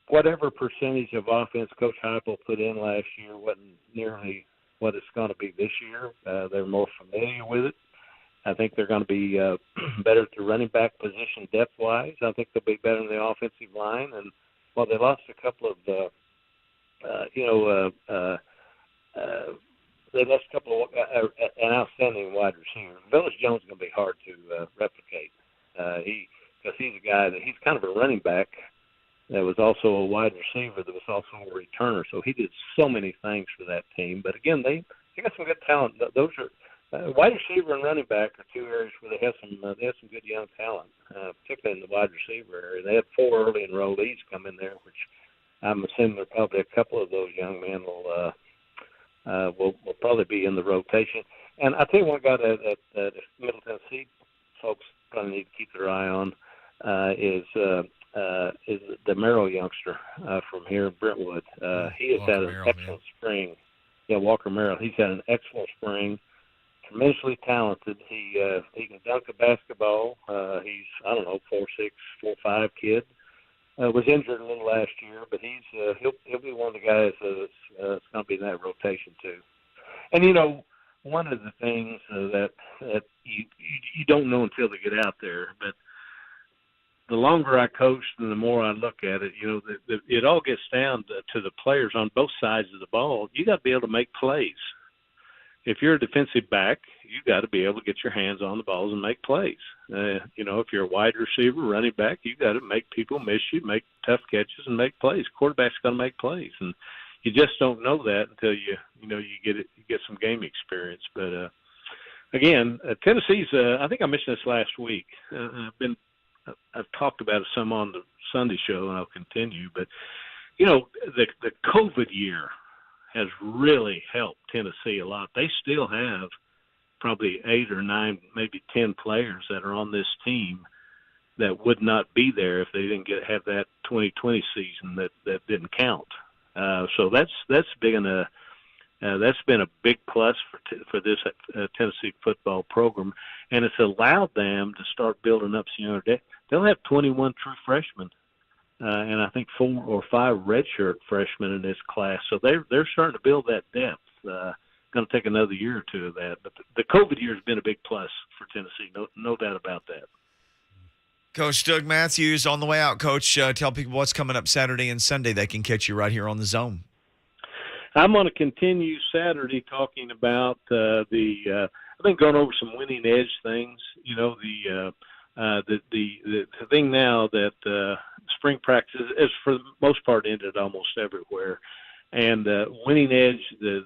Whatever percentage of offense Coach Heupel put in last year wasn't nearly what it's going to be this year. They're more familiar with it. I think they're going to be better at the running back position depth-wise. I think they'll be better in the offensive line. And while they lost a couple of, they lost a couple of an outstanding wide receiver. Velus Jones is going to be hard to replicate. Because he's a guy that he's kind of a running back that was also a wide receiver that was also a returner. So he did so many things for that team. But again, they got some good talent. Those are wide receiver and running back are two areas where they have some good young talent, particularly in the wide receiver area. They had 4 early enrollees come in there, which I'm assuming there probably a couple of those young men will probably be in the rotation. And I tell you one guy that Middle Tennessee folks probably need to keep their eye on is the Merrill youngster from here in Brentwood. He has had an excellent spring. Yeah, Walker Merrill. He's had an excellent spring. Tremendously talented. He can dunk a basketball. He's 4'6", 4'5" kid. Was injured a little last year, but he'll be one of the guys that's going to be in that rotation too. And one of the things that you don't know until they get out there, but the longer I coach and the more I look at it, it all gets down to the players on both sides of the ball. You got to be able to make plays. If you're a defensive back, you got to be able to get your hands on the balls and make plays. If you're a wide receiver, running back, you got to make people miss you, make tough catches, and make plays. Quarterback's got to make plays, and you just don't know that until you get some game experience. But again, Tennessee's. I think I mentioned this last week. I've talked about it some on the Sunday show, and I'll continue. But the COVID year has really helped Tennessee a lot. They still have probably 8 or 9, maybe 10 players that are on this team that would not be there if they didn't have that 2020 season that didn't count. So that's been a big plus for this Tennessee football program, and it's allowed them to start building up some younger. They'll have 21 true freshmen. And I think 4 or 5 redshirt freshmen in this class. So they're starting to build that depth. Going to take another year or two of that. But the COVID year has been a big plus for Tennessee, no doubt about that. Coach Doug Mathews, on the way out, Coach, tell people what's coming up Saturday and Sunday. They can catch you right here on the Zone. I'm going to continue Saturday talking about I've been going over some winning edge things. The thing now that spring practice is for the most part ended almost everywhere, and winning edge, the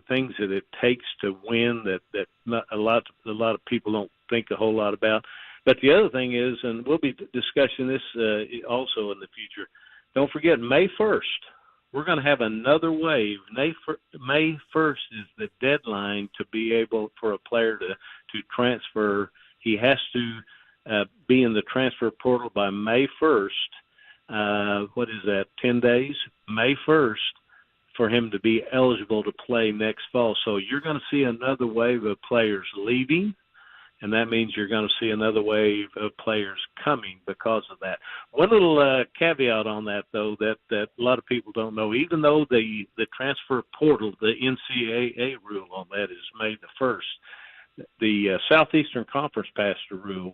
things that it takes to win that not a lot of people don't think a whole lot about. But the other thing is, and we'll be discussing this also in the future. Don't forget May 1st. We're going to have another wave. May 1st is the deadline to be able for a player to transfer. He has to be in the transfer portal by May 1st. What is that, 10 days? May 1st for him to be eligible to play next fall. So you're going to see another wave of players leaving, and that means you're going to see another wave of players coming because of that. One little caveat on that, though, that a lot of people don't know, even though the transfer portal, the NCAA rule on that is May the 1st, the Southeastern Conference passed a rule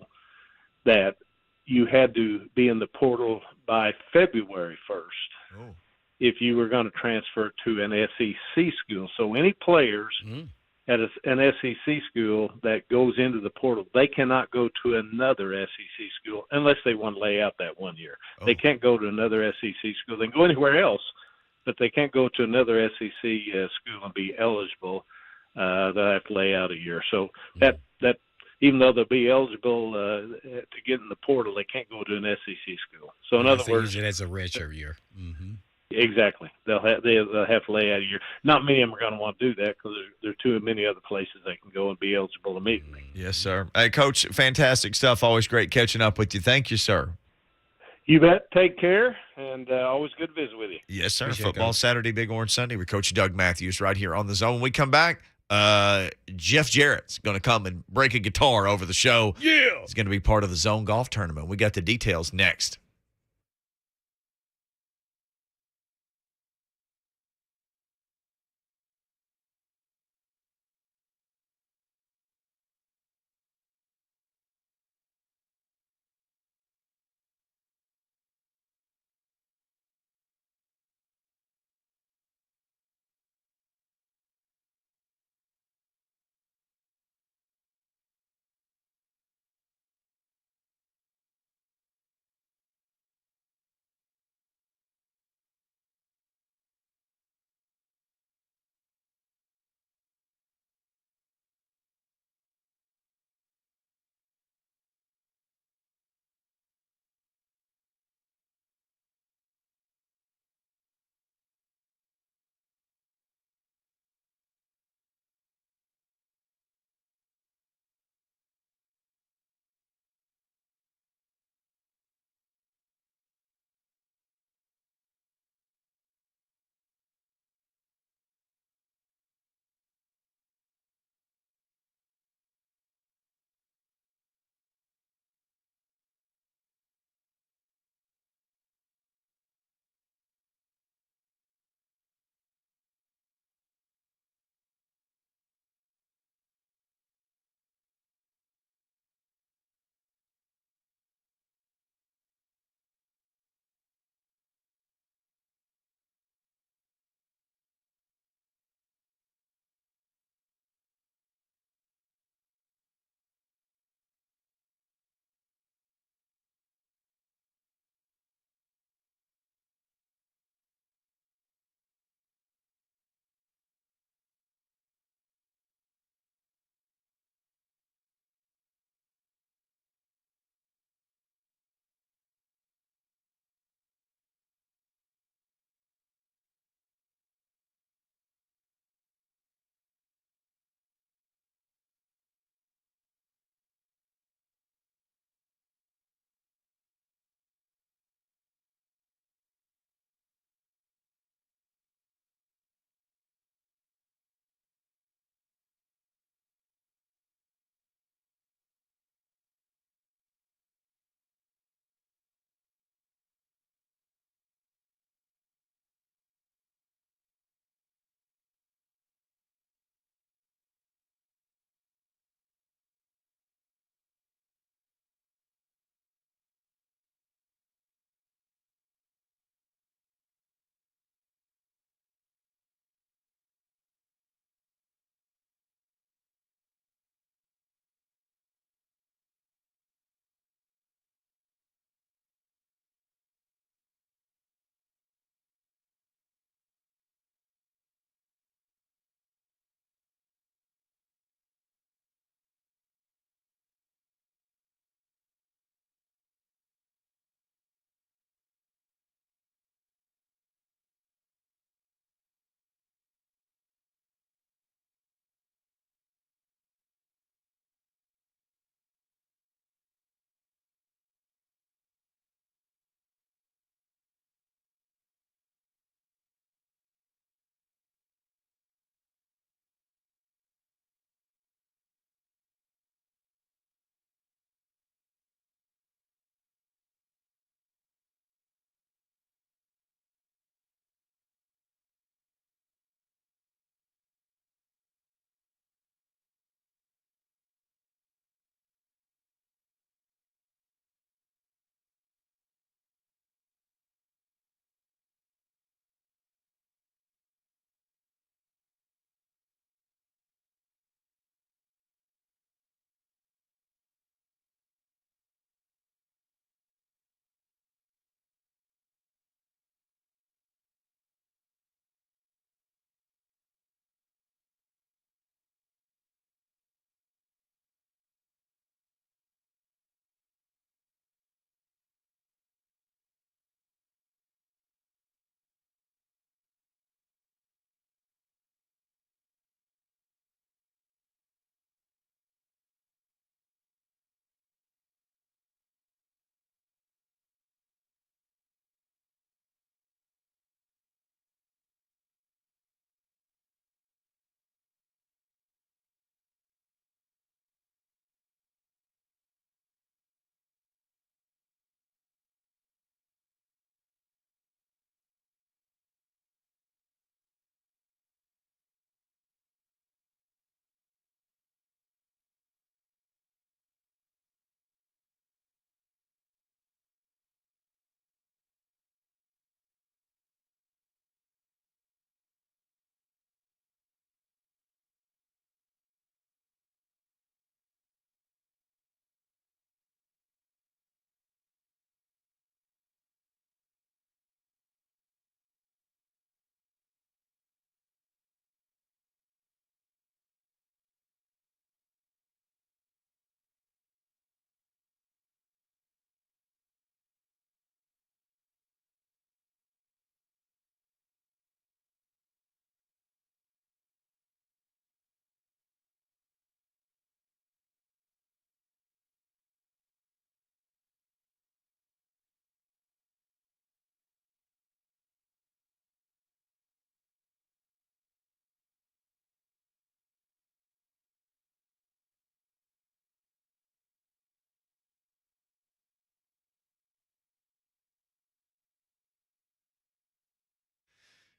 that you had to be in the portal by February 1st if you were going to transfer to an SEC school. So any players at an SEC school that goes into the portal, they cannot go to another SEC school unless they want to lay out that 1 year. They can't go to another SEC school. They can go anywhere else, but they can't go to another SEC school and be eligible. They'll have to lay out a year. So that even though they'll be eligible to get in the portal, they can't go to an SEC school. So in other words, use it as a redshirt year. Exactly. They'll have to lay out a year. Not many of them are going to want to do that because there are too many other places they can go and be eligible immediately. Yes, sir. Hey, Coach, fantastic stuff. Always great catching up with you. Thank you, sir. You bet. Take care, and always good to visit with you. Yes, sir. Appreciate Football Saturday, Big Orange Sunday with Coach Doug Mathews right here on the Zone. When we come back, Jeff Jarrett's going to come and break a guitar over the show. Yeah. He's going to be part of the Zone Golf Tournament. We got the details next.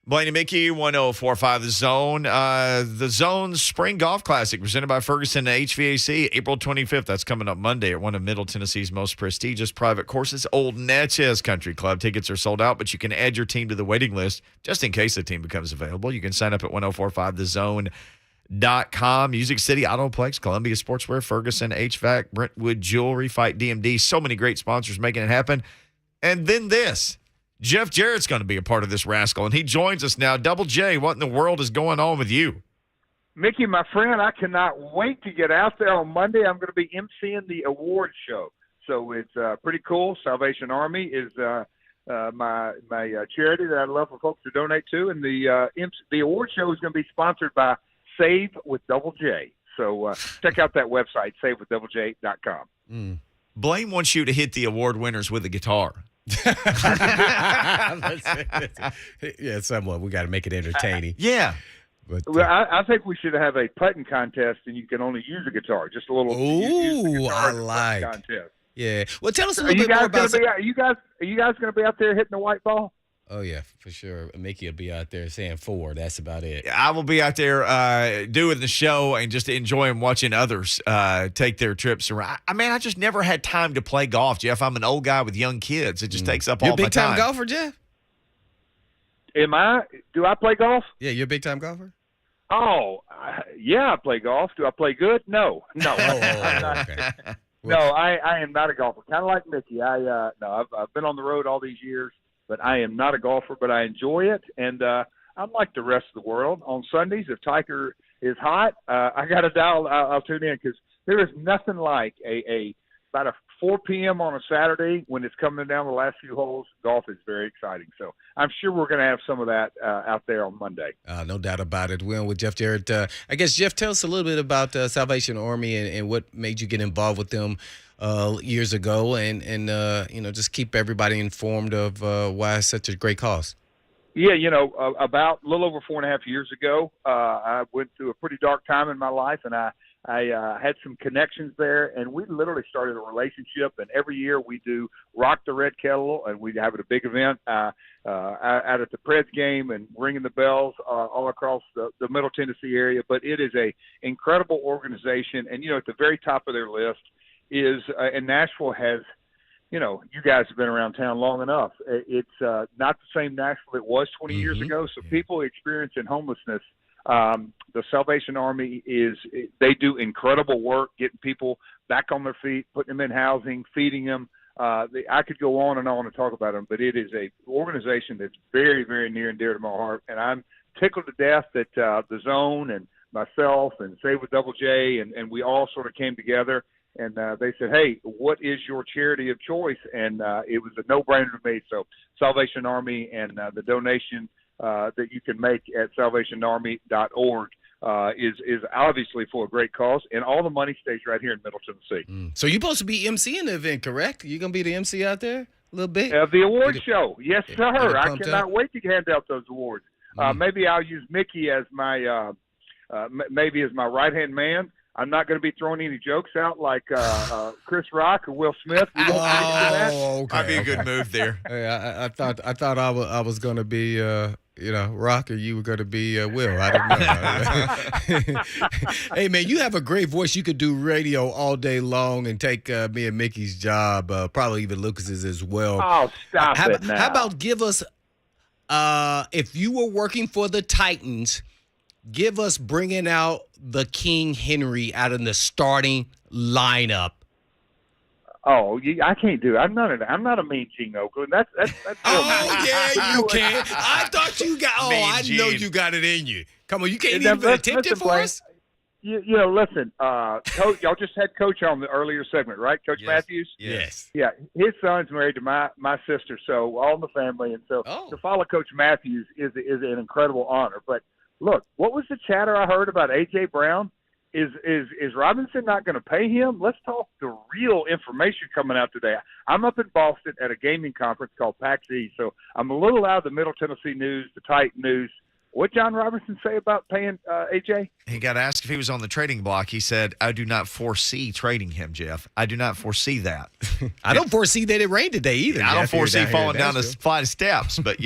Blaine Mickey, 1045 The Zone. The Zone's Spring Golf Classic presented by Ferguson HVAC, April 25th. That's coming up Monday at one of Middle Tennessee's most prestigious private courses, Old Natchez Country Club. Tickets are sold out, but you can add your team to the waiting list just in case the team becomes available. You can sign up at 1045thezone.com. Music City, Autoplex, Columbia Sportswear, Ferguson HVAC, Brentwood Jewelry, Fight DMD. So many great sponsors making it happen. And then this. Jeff Jarrett's going to be a part of this rascal, and he joins us now. Double J, what in the world is going on with you? Mickey, my friend, I cannot wait to get out there on Monday. I'm going to be emceeing the award show, so it's pretty cool. Salvation Army is my charity that I love for folks to donate to, and the award show is going to be sponsored by Save with Double J. So check out that website, savewithdoublej.com. Blaine wants you to hit the award winners with a guitar. Yeah, somewhat. We got to make it entertaining. Yeah. But, Well, I think we should have a putting contest, and you can only use a guitar. Just a little. use the Ooh, guitar I in the like. putting contest. Yeah. Well, tell us a Are little you bit more guys about. Are you guys going to be out there hitting the white ball? Oh yeah, for sure. Mickey will be out there saying 4. That's about it. I will be out there doing the show and just enjoying watching others take their trips around. I just never had time to play golf, Jeff. I'm an old guy with young kids. It just takes up You're all a my big time time. golfer, Jeff? Am I? Do I play golf? Yeah, you're a big time golfer. Oh, yeah, I play golf. Do I play good? No. Okay. No, I am not a golfer. Kind of like Mickey. I've been on the road all these years, but I am not a golfer. But I enjoy it, and I'm like the rest of the world. On Sundays, if Tiger is hot, I got to dial. I'll tune in because there is nothing like about a 4 p.m. on a Saturday when it's coming down the last few holes. Golf is very exciting. So I'm sure we're going to have some of that out there on Monday. No doubt about it. We're on with Jeff Jarrett. I guess, Jeff, tell us a little bit about Salvation Army and what made you get involved with them years ago and just keep everybody informed of why it's such a great cause. Yeah, about a little over 4.5 years ago, I went through a pretty dark time in my life, and I had some connections there, and we literally started a relationship. And every year we do Rock the Red Kettle, and we have a big event out at the Preds game and ringing the bells all across the Middle Tennessee area. But it is a incredible organization, and at the very top of their list is and Nashville has. You guys have been around town long enough. It's not the same Nashville it was 20 years ago. So people experiencing homelessness, the Salvation Army they do incredible work getting people back on their feet, putting them in housing, feeding them. I could go on and talk about them, but it is a organization that's very, very near and dear to my heart. And I'm tickled to death that the Zone and myself and Save with Double J and we all sort of came together. And they said, hey, what is your charity of choice? And it was a no-brainer to me. So Salvation Army and the donation that you can make at salvationarmy.org is obviously for a great cause. And all the money stays right here in Middle Tennessee. So you're supposed to be emceeing the event, correct? You're going to be the MC out there a little bit? The award show. Yes, sir. I cannot up. wait to hand out those awards. Maybe I'll use Mickey as my my right-hand man. I'm not going to be throwing any jokes out like Chris Rock or Will Smith. We won't get into that. Okay. Might be a good move there. Hey, I thought I was going to be Rock, or you were going to be Will. I don't know. Hey man, you have a great voice. You could do radio all day long and take me and Mickey's job, probably even Lucas's as well. Oh, stop it now. How about give us if you were working for the Titans, give us bringing out the King Henry out in the starting lineup. Oh, I can't do it. I'm not a mean Gene Oakland. That's oh yeah, you can. I thought you got. Oh, I know you got it in you. Come on, you can't even attempt it for us. Listen, Coach, y'all just had Coach on the earlier segment, right? Coach Mathews. Yes. Yeah, his son's married to my sister, so all in the family, and so to follow Coach Mathews is an incredible honor. But look, what was the chatter I heard about A.J. Brown? Is Robinson not going to pay him? Let's talk the real information coming out today. I'm up in Boston at a gaming conference called PAX East, so I'm a little out of the Middle Tennessee news, the Titan news. What John Robinson say about paying A.J.? He got asked if he was on the trading block. He said, I do not foresee trading him, Jeff. I do not foresee that. I don't foresee that it rained today either. I don't foresee falling down a flight of steps, but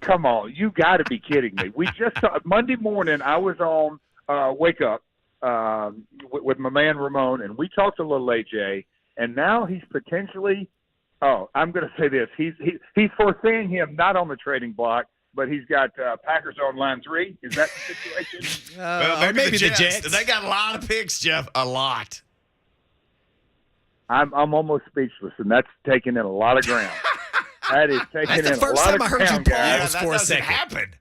come on. You got to be kidding me. We just Monday morning, I was on Wake Up with my man Ramon, and we talked a little AJ, and now he's potentially I'm going to say this. He's foreseeing him not on the trading block, but he's got Packers on line 3. Is that the situation? Well, maybe the Jets. They got a lot of picks, Jeff. A lot. I'm almost speechless, and that's taking in a lot of ground. That is taking in a lot of ground. That's the first time I heard you pause that for a doesn't second. happen.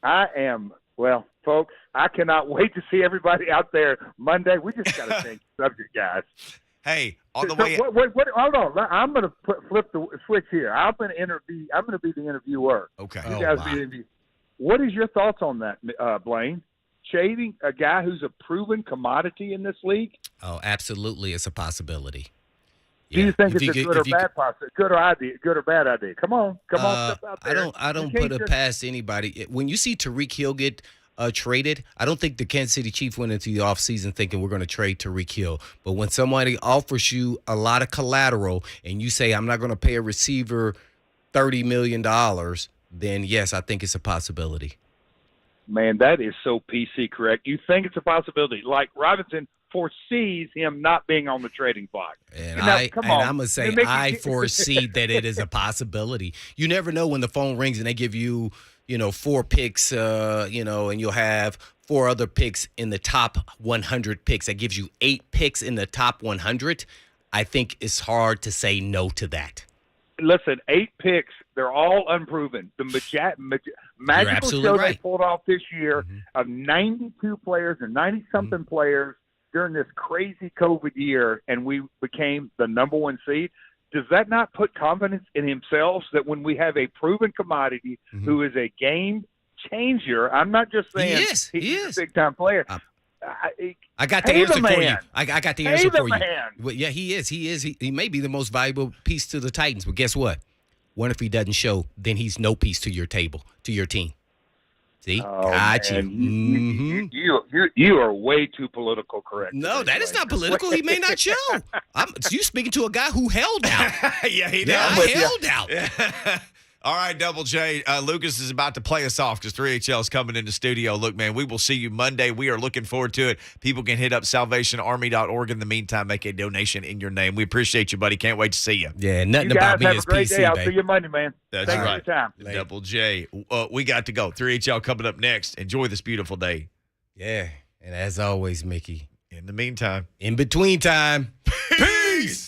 I am, well, folks, I cannot wait to see everybody out there Monday. We just got to change the subject, guys. Hey, on the So way. hold on. I'm going to flip the switch here. I'm going to be the interviewer. Okay. You guys be the interview. What is your thoughts on that, Blaine? Shading a guy who's a proven commodity in this league? Oh, absolutely, it's a possibility. Do you think it's a good or bad possibility? Good or bad idea? Come on, step out there. I don't put it past anybody. When you see Tyreek Hill get traded, I don't think the Kansas City Chiefs went into the offseason thinking we're going to trade Tyreek Hill. But when somebody offers you a lot of collateral and you say, I'm not going to pay a receiver $30 million, then yes, I think it's a possibility. Man, that is so PC correct. You think it's a possibility. Like Robinson foresees him not being on the trading block. And I'm going to say I foresee that it is a possibility. You never know when the phone rings and they give you, 4 picks, and you'll have 4 other picks in the top 100 picks. That gives you 8 picks in the top 100. I think it's hard to say no to that. Listen, 8 picks, they're all unproven. The magical show they pulled off this year of 92 players or 90-something players during this crazy COVID year, and we became the number 1 seed. Does that not put confidence in themselves that when we have a proven commodity who is a game changer, I'm not just saying he's a big-time player. I got the answer for you. I got the answer for you. Man. Well, yeah, he is. He may be the most valuable piece to the Titans, but guess what? What if he doesn't show? Then he's no piece to your table, to your team. See? Got you. You are way too political correct. No, that is not political. He may not show. You speaking to a guy who held out. Yeah, he did. Yeah, I held out. Yeah. All right, Double J. Lucas is about to play us off because 3HL is coming into studio. Look, man, we will see you Monday. We are looking forward to it. People can hit up salvationarmy.org. In the meantime, make a donation in your name. We appreciate you, buddy. Can't wait to see you. Yeah, nothing about me is PC, have a great day. I'll see you Monday, man. That's Thanks right. for your time. Double J. We got to go. 3HL coming up next. Enjoy this beautiful day. Yeah, and as always, Mickey. In the meantime. In between time. Peace.